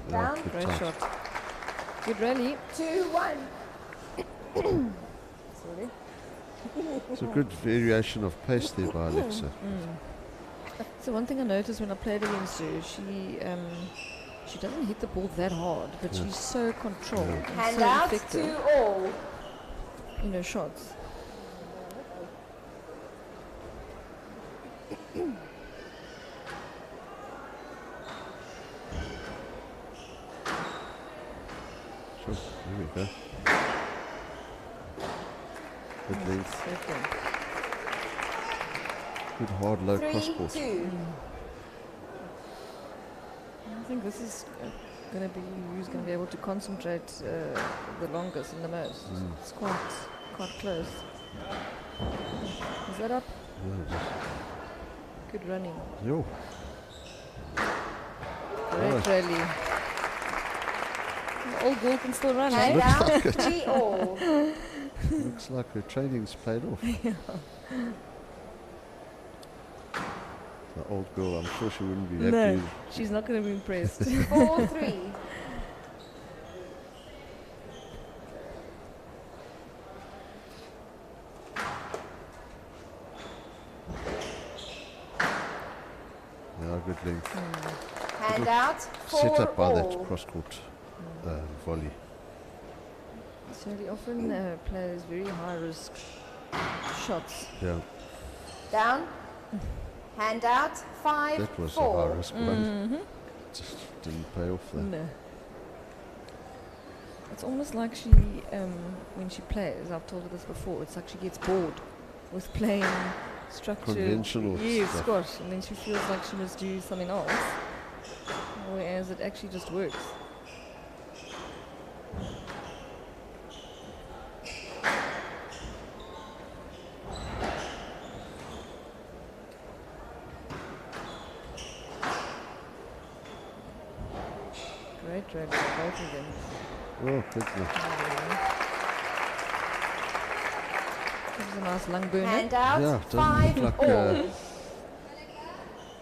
Down. good Great tight. shot. Good rally. 2-1. Sorry. It's a good variation of pace there by Alexa. So one thing I noticed when I played against her, she doesn't hit the ball that hard, but she's so controlled and Hand so out effective to all. in her shots. Sure, there we go. Good length. Good hard low cross court. 3-2. I think this is going to be who's going to be able to concentrate the longest and the most. It's quite close. Is that up? Yeah, Good running. Yo. Great rally. The old girl can still run, Hand eh? out, Looks like it. 3-all. Looks like her training's paid off. Yeah. The old girl, I'm sure she wouldn't be happy. No, she's not going to be impressed. 4-3. Yeah, good length. Hand out, Set up by that 4-all. cross court volley. Sioli often plays very high risk shots. Yeah, Down. Hand out, 5-4. that was a high risk one. Just didn't pay off there. No. It's almost like she, when she plays, I've told her this before, it's like she gets bored with playing structured Conventional stuff. squash, and then she feels like she must do something else, whereas it actually just works. Great rally, both of them. Oh, goodness. Gives a nice lung burner. Hand out, Yeah, it doesn't look like 5-all.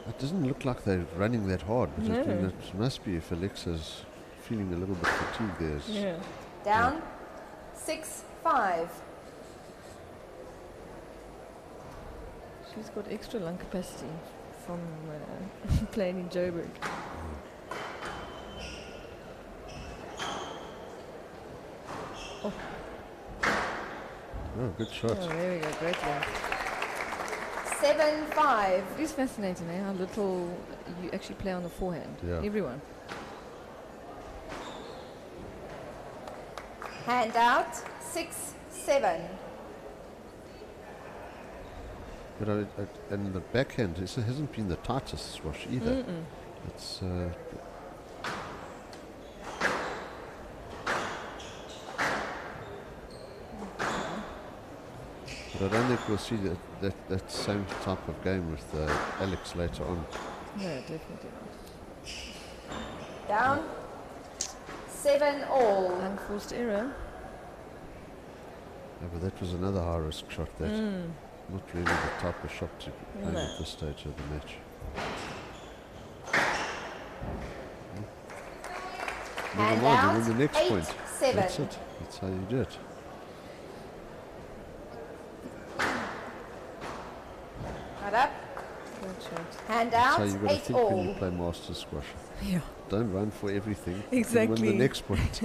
it doesn't look like they're running that hard, but No. it must be if Alexa's feeling a little bit fatigued there. Yeah. Down, 6-5. She's got extra lung capacity from playing in Joburg. Oh, good shot. Oh, there we go, great one. 7-5. It is fascinating, eh? How little you actually play on the forehand. Yeah. Everyone. Hand out, 6-7. But and the backhand hasn't been the tightest squash either. It's but I don't think we'll see that same type of game with Alex later on. No, definitely not. Down, 7-all. Unforced error. Yeah, but that was another high risk shot. That not really the type of shot to play No. at this stage of the match. Never Hand mind, you out, win the next point. 8-7. That's it. That's how you do it. Right up. Good shot. Hand That's out, how you got to think when you 8-all. play master squash. Yeah. Don't run for everything. You can Exactly. win the next point.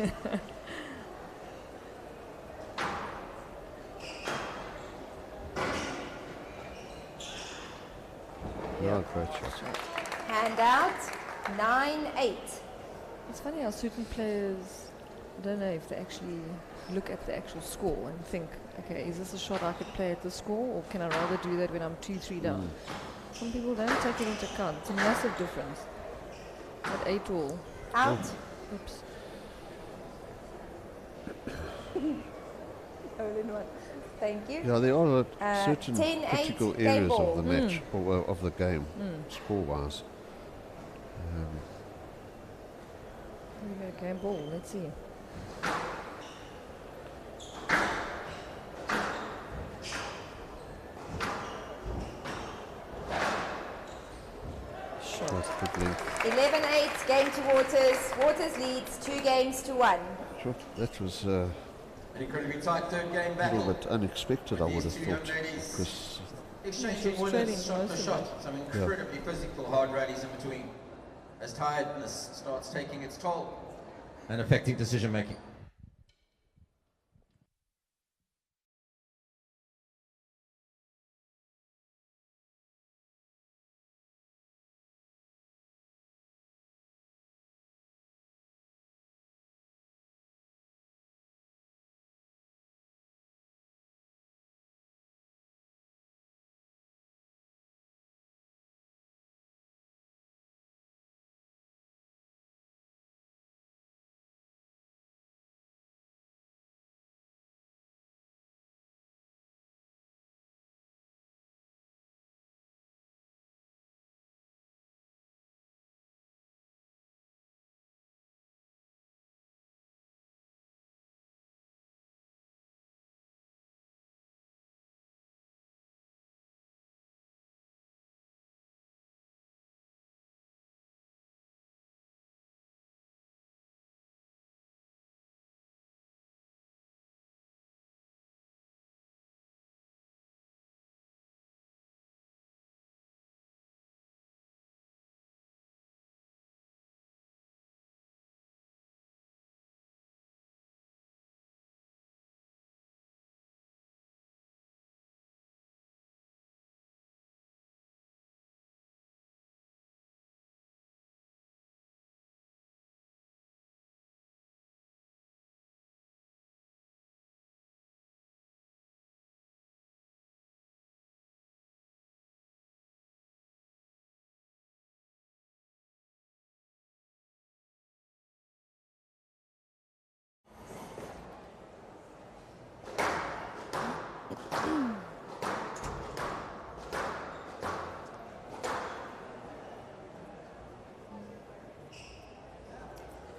Yeah, great shot. Hand out, 9-8. It's funny how certain players, I don't know if they actually look at the actual score and think, okay, is this a shot I could play at the score, or can I rather do that when I'm 2-3 down? Some people don't take it into account. It's a massive difference. At 8-all. Out. Oops. Hole in one. Thank you. Yeah, there are certain 10-8 critical game areas ball. of the match, or of the game, Mm. score-wise. Here we go, game ball. Let's see. That's good length. 11-8 game to Waters. Waters leads 2 games to 1. Sure, that was An incredibly tight third game a battle. little bit unexpected, I would have These two young thought. ladies Because exchanging winners shot for shot. Some incredibly physical, hard rallies in between. As tiredness starts taking its toll. And affecting decision making.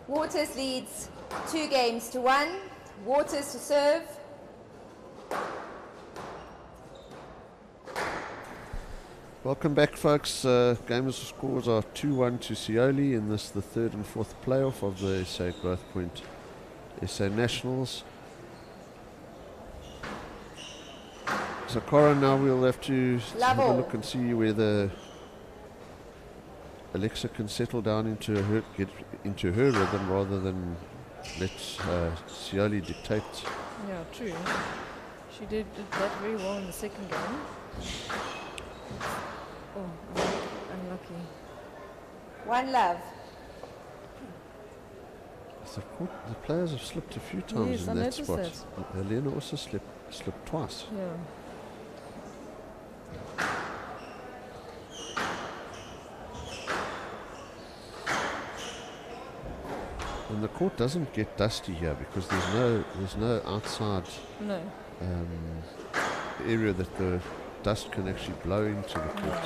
Waters leads 2 games to 1. Waters to serve. welcome back, folks. Game scores are 2-1 to Sioli in this, the third and fourth playoff of the SA Growthpoint SA Nationals. So, Cora, now we'll have to have a look and see whether Alexa can settle down into her, get into her rhythm rather than let Sioli dictate. Yeah, true. She did that very well in the second game. Oh, unlucky. 1 love. The players have slipped a few times Yes, in I that noticed spot. that. Helena also slipped twice. Yeah. And the court doesn't get dusty here because there's no outside area that the dust can actually blow into the court.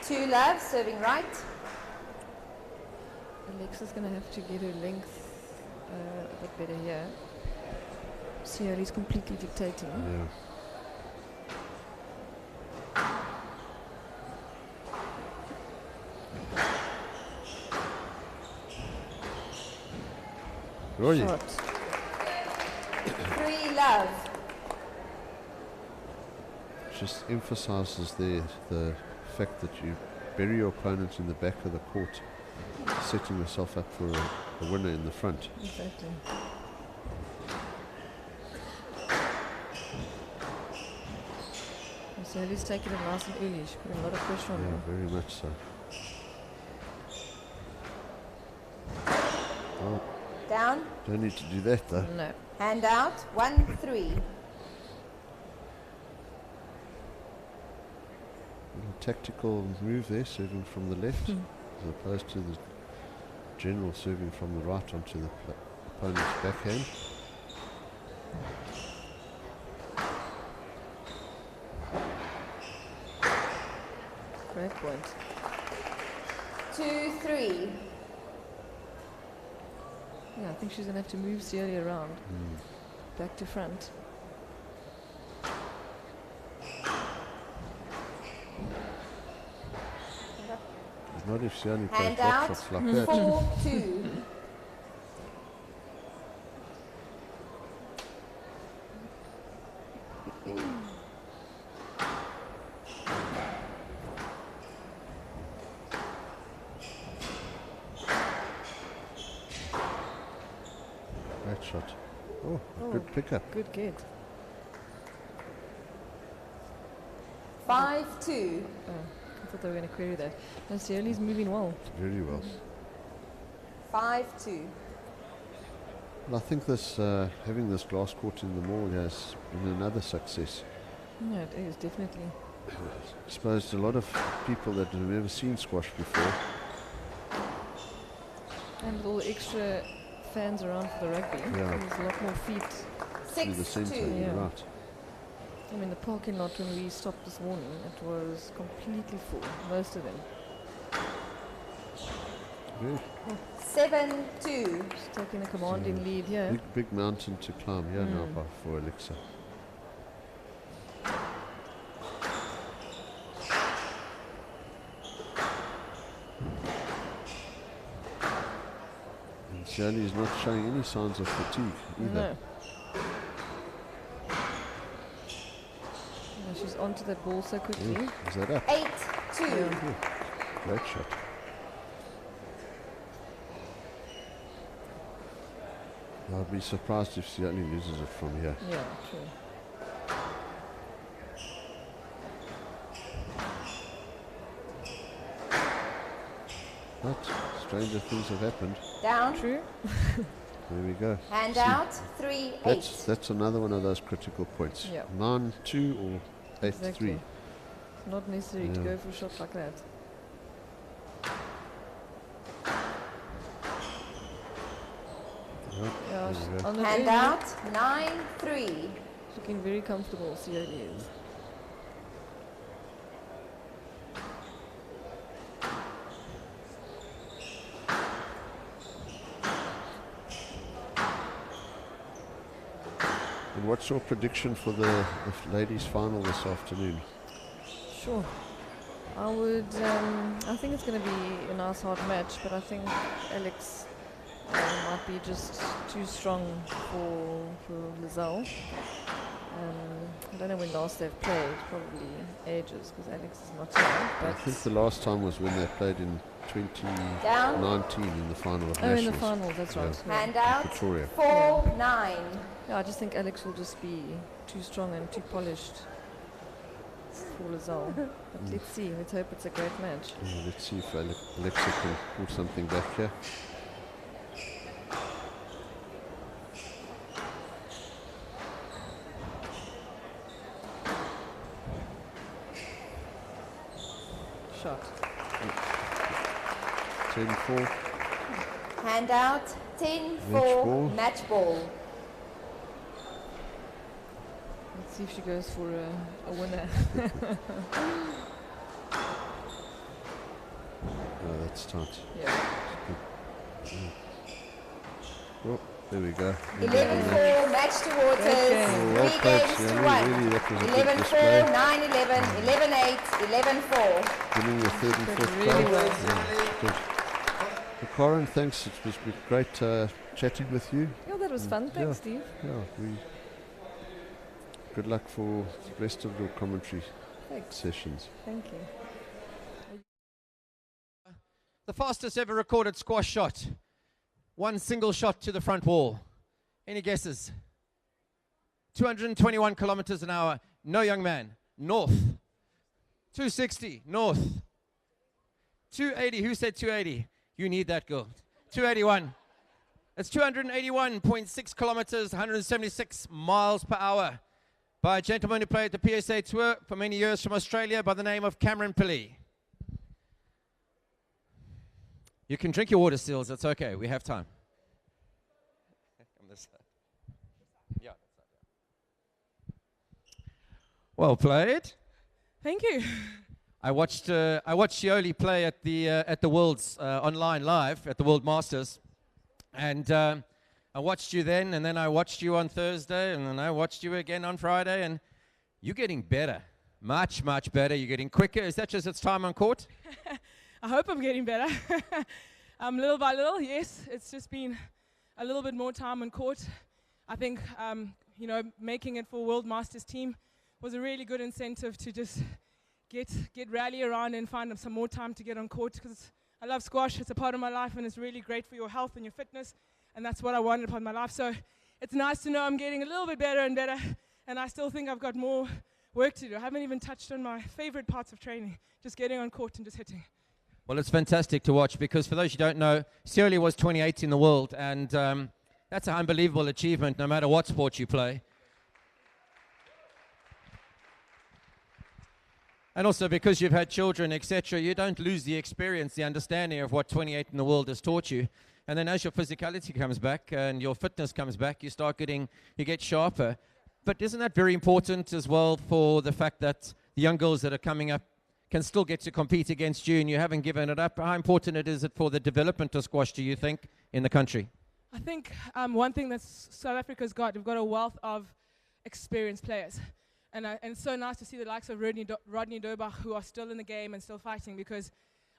2 love, serving right. Alexa's going to have to get her length a bit better here. Sioli's completely dictating. Yeah. Shot. 3 love. Just emphasizes the fact that you bury your opponent in the back of the court, setting yourself up for a winner in the front. Exactly. Sioli's taking it nice and early. She's putting a lot of pressure on her. Yeah, very much so. Oh. Down. Don't need to do that though. No. Hand out. 1-3. Little tactical move there, serving from the left, as opposed to the general serving from the right onto the opponent's backhand. Great point. 2-3. Yeah, I think she's going to have to move Sioli around. Back to front. She's Not if Sioli plays Hand out, shots like that. 4-2. Great shot. Oh, good pickup. Good get. 5-2. I thought they were going to query that. No, Sioli's moving well. Very well. 5-2. Well, I think this having this glass court in the mall has been another success. No, it is, definitely. I suppose a lot of people that have never seen squash before. And with all the extra fans around for the rugby. Yeah. There's a lot more feet. Through the centre, you're right. I mean, the parking lot when we stopped this morning, it was completely full, most of them. Good. 7-2. Just taking a commanding lead here. Big mountain to climb here now for Alexa. And Sioli is not showing any signs of fatigue either. No. She's onto that ball so quickly. Is that up? 8-2. Yeah. Great shot. I'll be surprised if Sioli loses it from here. Yeah, true. But stranger things have happened. Down. True. There we go. Hand See, out, 3-8. That's another one of those critical points. Yeah. 9-2 or 8-3. Exactly. Not necessary to Yeah. go for a shot like that. Right, Yeah, there she's we go. on the Hand edge. out, 9-3. Looking very comfortable, Sioli is. And what's your prediction for the ladies' final this afternoon? Sure. I think it's going to be a nice hard match, but I think Alex might be just too strong for Lizelle. I don't know when last they've played, probably ages, because Alex is not here. I But think the last time was when they played in 2019 in the final of Nationals. in the final, that's right. Yeah. Hand out, Victoria. 4-9. Yeah, I just think Alex will just be too strong and too polished for Lizelle. But let's see, let's hope it's a great match. Yeah, let's see if Alexa can pull something back here. Shot. 10-4. Hand out, 10-4. Match ball. Let's see if she goes for a winner. Oh, that's tight. Yeah. Oh, there we go. 11-4, match to Waters. Oh, well 3 played, games to Sioli. 1. Really, that was a good display. 11-4, 9-11, 11-8, 11-4. Winning the third and fourth really play. well. Yeah, good. Well, Corin, thanks. It was great chatting with you. Yeah, that was fun. Thanks, Steve. Yeah, good luck for the rest of your commentary sessions. Thank you. The fastest ever recorded squash shot. One single shot to the front wall. Any guesses? 221 kilometers an hour. No, young man. North. 260. North. 280. Who said 280? You need that, girl. 281. It's 281.6 kilometers, 176 miles per hour, by a gentleman who played the PSA Tour for many years from Australia by the name of Cameron Pilley. You can drink your water, Seals. It's okay. We have time. On this side. Yeah. Well played. Thank you. I watched Sioli play at the Worlds online live at the World Masters, and I watched you then, and then I watched you on Thursday, and then I watched you again on Friday, and you're getting better, much better. You're getting quicker. Is that just its time on court? I hope I'm getting better. Little by little, yes. It's just been a little bit more time on court. I think, you know, making it for World Masters team was a really good incentive to just get rally around and find some more time to get on court, because I love squash. It's a part of my life, and it's really great for your health and your fitness, and that's what I wanted part of my life. So it's nice to know I'm getting a little bit better and better, and I still think I've got more work to do. I haven't even touched on my favorite parts of training, just getting on court and just hitting. Well, it's fantastic to watch, because for those who don't know, Sioli was 28 in the world, and that's an unbelievable achievement no matter what sport you play. And also, because you've had children, etc., you don't lose the experience, the understanding of what 28 in the world has taught you. And then as your physicality comes back and your fitness comes back, you get sharper. But isn't that very important as well for the fact that the young girls that are coming up can still get to compete against you, and you haven't given it up? How important is it for the development of squash, do you think, in the country? I think one thing that South Africa's got, we've got a wealth of experienced players. And it's so nice to see the likes of Rodney Dobach, who are still in the game and still fighting, because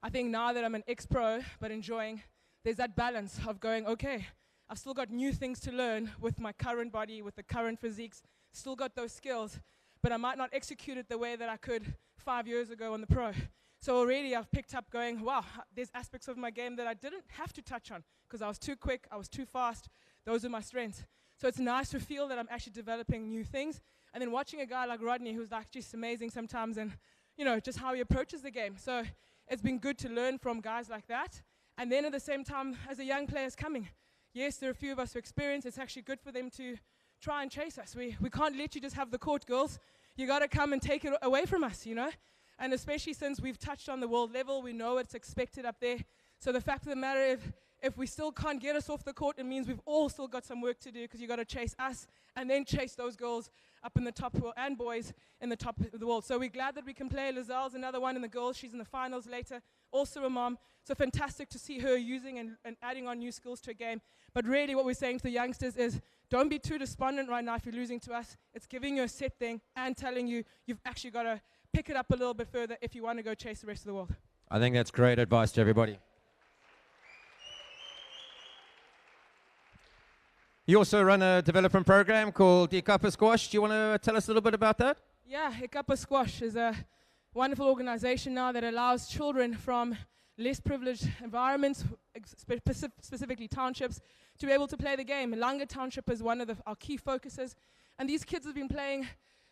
I think now that I'm an ex-pro but enjoying, there's that balance of going, okay, I've still got new things to learn with my current body, with the current physiques, still got those skills, but I might not execute it the way that I could 5 years ago on the pro. So already I've picked up going, wow, there's aspects of my game that I didn't have to touch on because I was too quick, I was too fast. Those are my strengths. So it's nice to feel that I'm actually developing new things. And then watching a guy like Rodney, who's like just amazing sometimes, and you know, just how he approaches the game. So it's been good to learn from guys like that. And then at the same time, as a young player's coming, yes, there are a few of us who experience, it's actually good for them to try and chase us. We can't let you just have the court, girls. You got to come and take it away from us, you know? And especially since we've touched on the world level, we know it's expected up there. So the fact of the matter, if we still can't get us off the court, it means we've all still got some work to do, because you got to chase us and then chase those girls up in the top, and boys in the top of the world. So we're glad that we can play. Lazelle's another one in the girls. She's in the finals later. Also a mom. So fantastic to see her using and adding on new skills to a game. But really what we're saying to the youngsters is, don't be too despondent right now if you're losing to us. It's giving you a set thing and telling you you've actually got to pick it up a little bit further if you want to go chase the rest of the world. I think that's great advice to everybody. You also run a development program called Ikapa Squash. Do you want to tell us a little bit about that? Yeah, Ikapa Squash is a wonderful organization now that allows children from less privileged environments, specifically townships, to be able to play the game. Langa Township is one of our key focuses. And these kids have been playing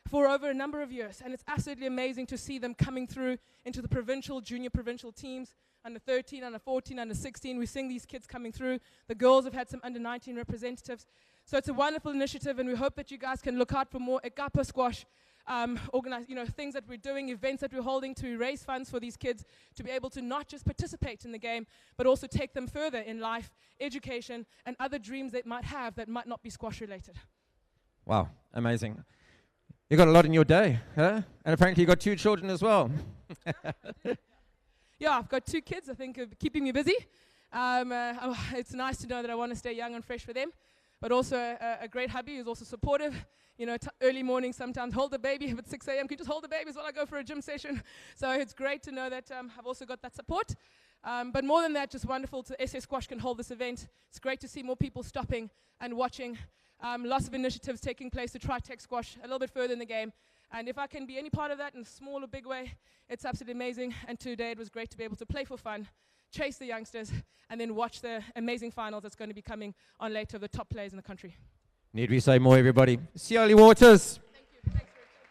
for over a number of years. And it's absolutely amazing to see them coming through into the provincial, junior provincial teams, under 13, under 14, under 16. We're seeing these kids coming through. The girls have had some under 19 representatives. So it's a wonderful initiative, and we hope that you guys can look out for more Ikapa Squash things that we're doing, events that we're holding to raise funds for these kids to be able to not just participate in the game, but also take them further in life, education, and other dreams they might have that might not be squash related. Wow, amazing. You got a lot in your day, huh? And apparently you got 2 children as well. Yeah, I've got 2 kids, I think, keeping me busy. It's nice to know that I want to stay young and fresh for them, but also a great hubby who's also supportive. You know, early morning sometimes, hold the baby. If it's 6 a.m., can you just hold the babies while I go for a gym session? So it's great to know that I've also got that support. But more than that, just wonderful to SA Squash can hold this event. It's great to see more people stopping and watching. Lots of initiatives taking place to try to take squash a little bit further in the game. And if I can be any part of that in a small or big way, it's absolutely amazing. And today it was great to be able to play for fun, chase the youngsters, and then watch the amazing finals that's going to be coming on later of the top players in the country. Need we say more, everybody? Sioli Waters. Thank you. Thanks, Richard.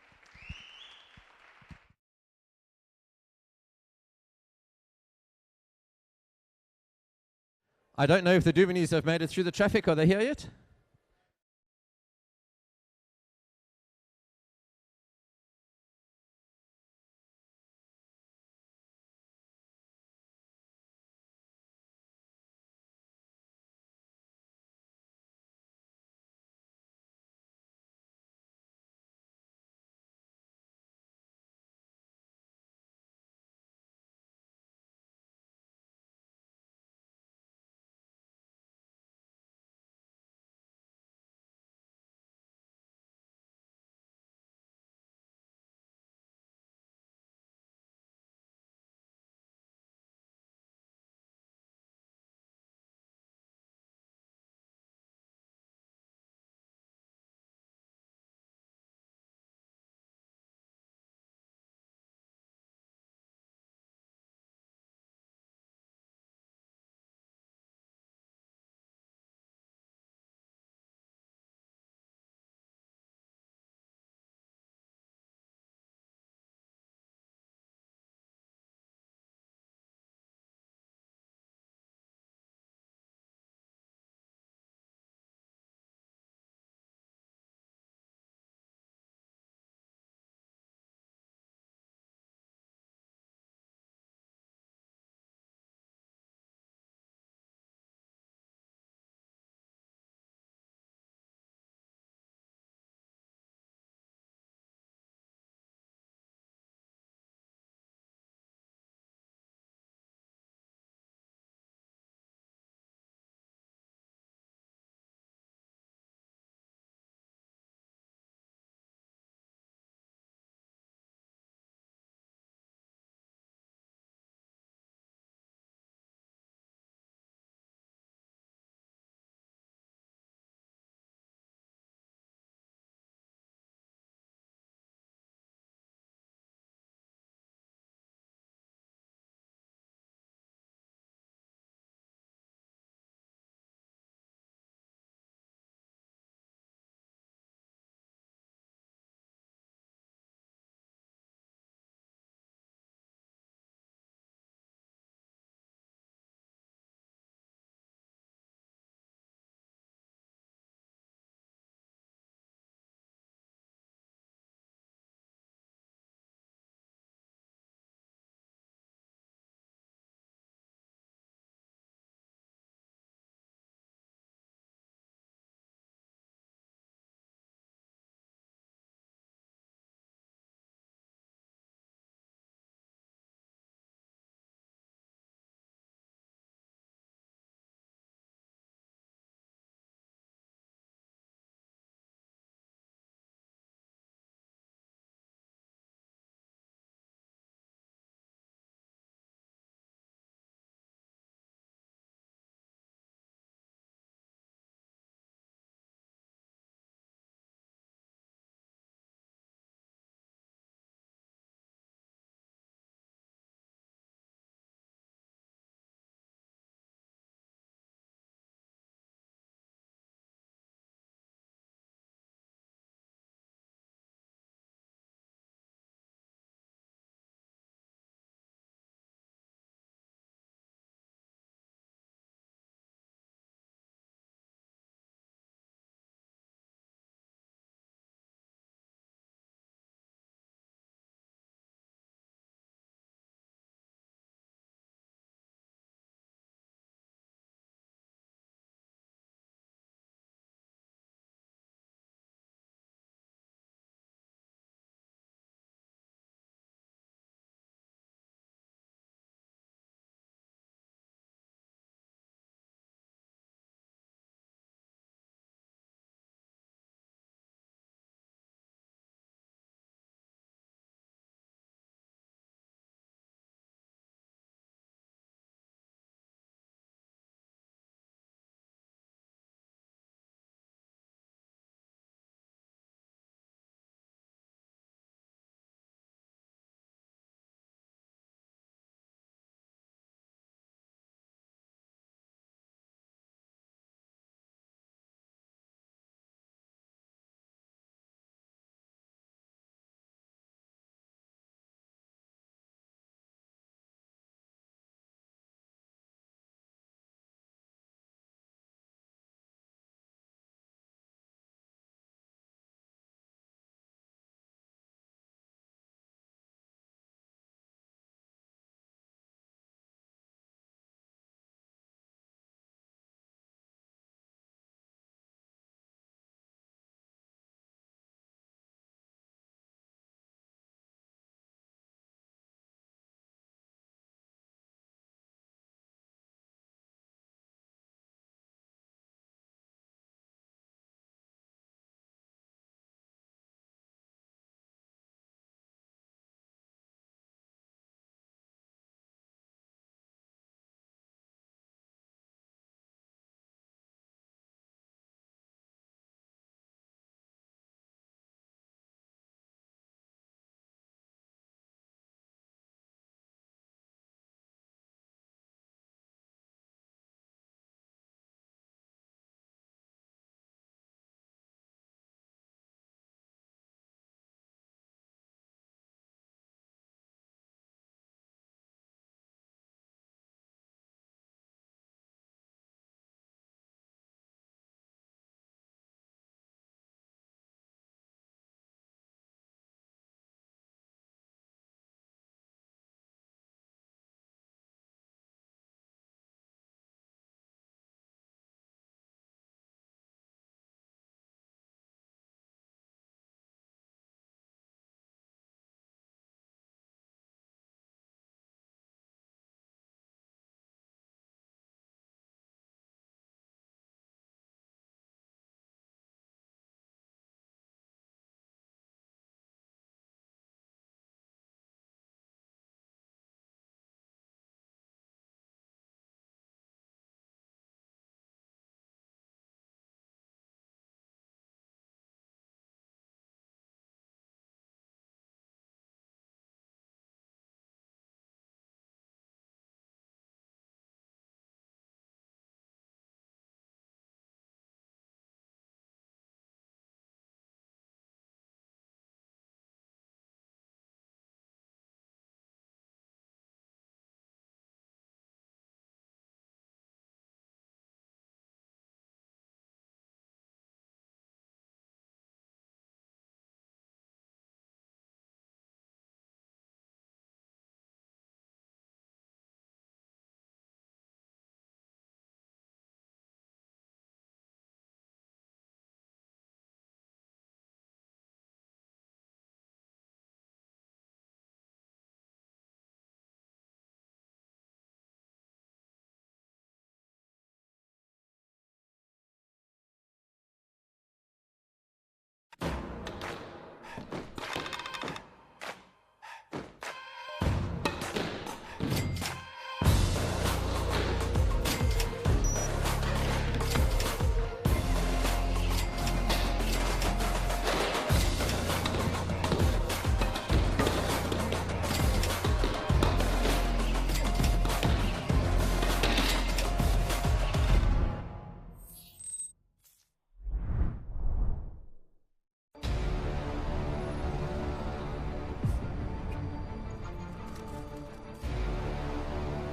I don't know if the Duvenis have made it through the traffic. Are they here yet?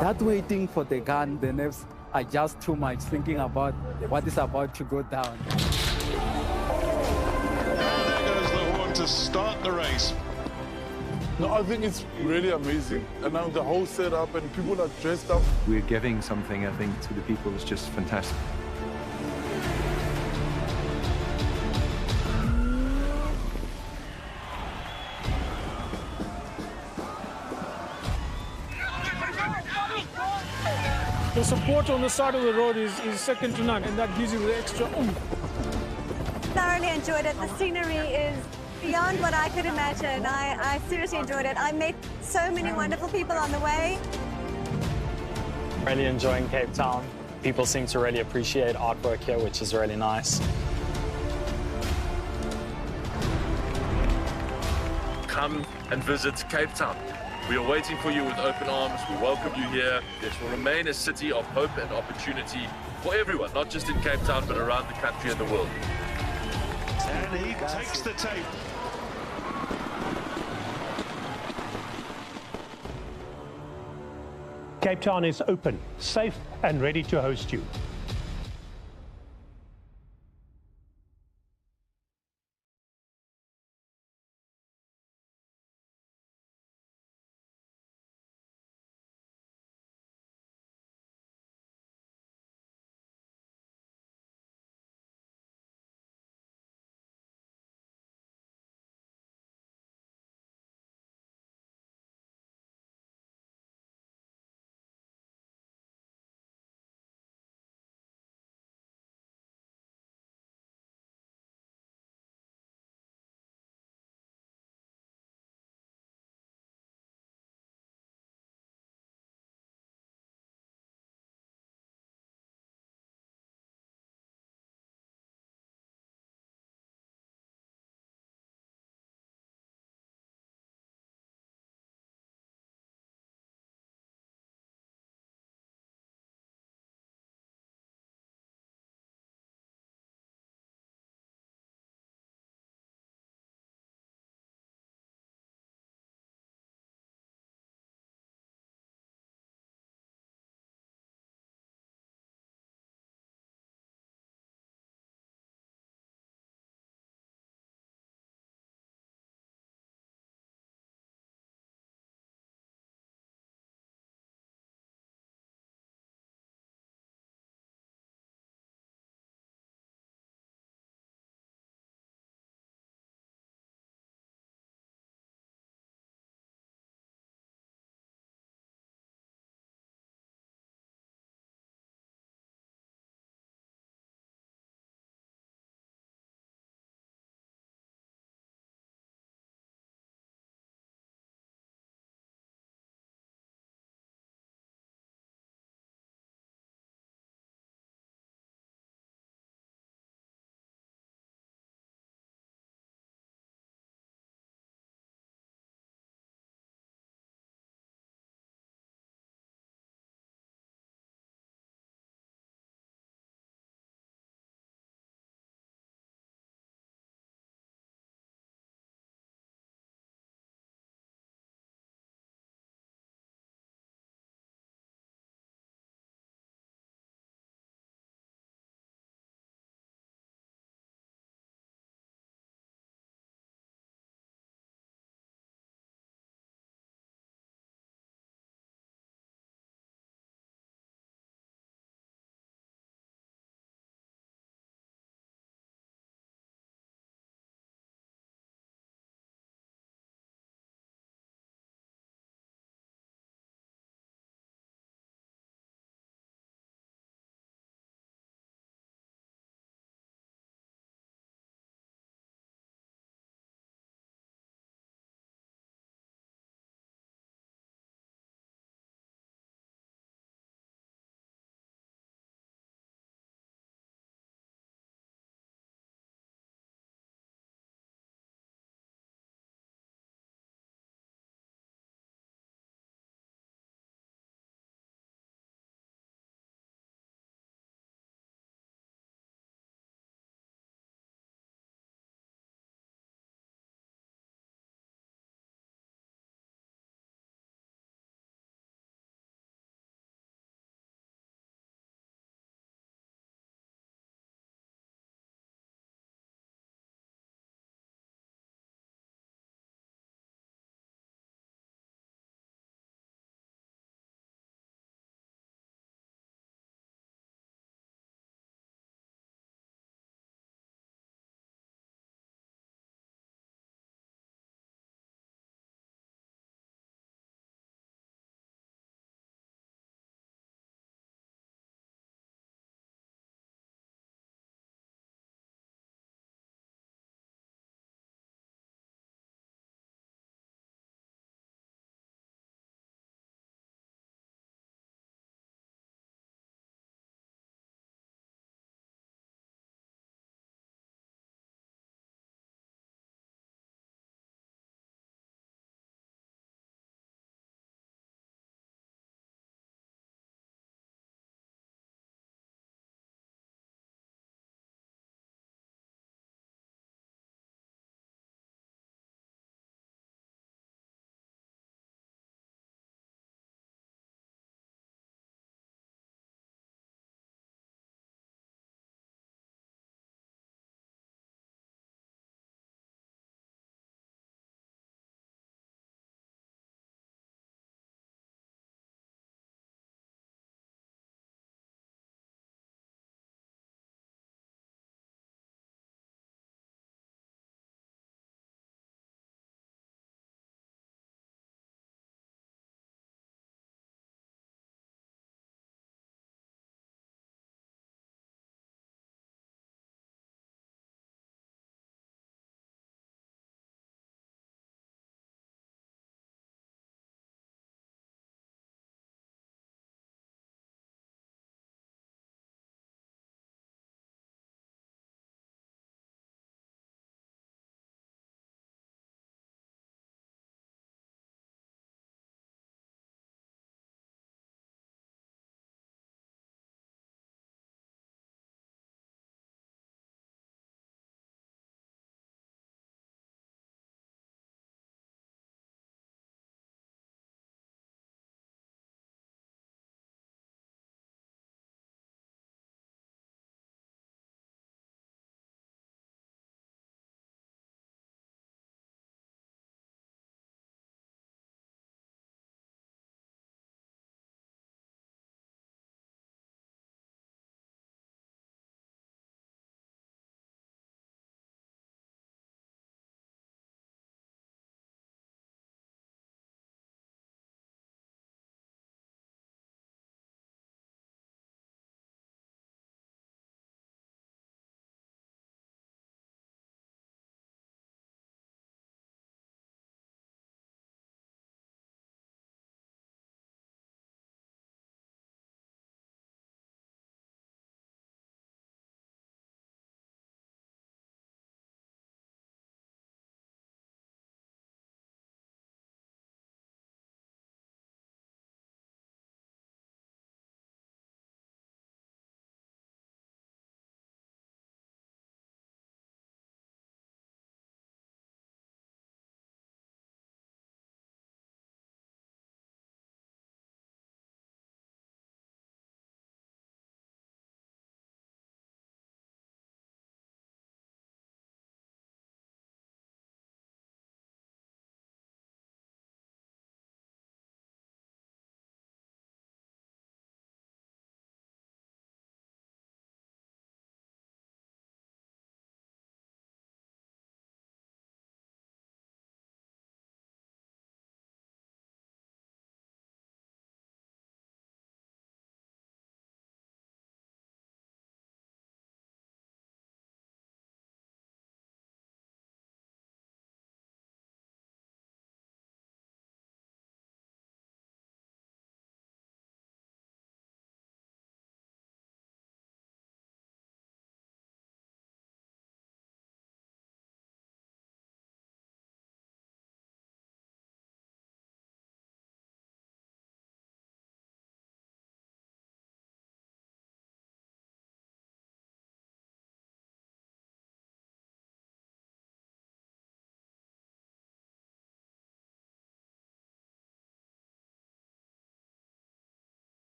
That waiting for the gun, the nerves are just too much, thinking about what is about to go down. There goes the horn to start the race. No, I think it's really amazing. And now the whole setup and people are dressed up. We're giving something, I think, to the people that's just fantastic. The support on the side of the road is second to none, and that gives you the extra oomph. Thoroughly enjoyed it. The scenery is beyond what I could imagine. I seriously enjoyed it. I met so many wonderful people on the way. Really enjoying Cape Town. People seem to really appreciate artwork here, which is really nice. Come and visit Cape Town. We are waiting for you with open arms. We welcome you here. This will remain a city of hope and opportunity for everyone, not just in Cape Town, but around the country and the world. And he takes the tape. Cape Town is open, safe and ready to host you.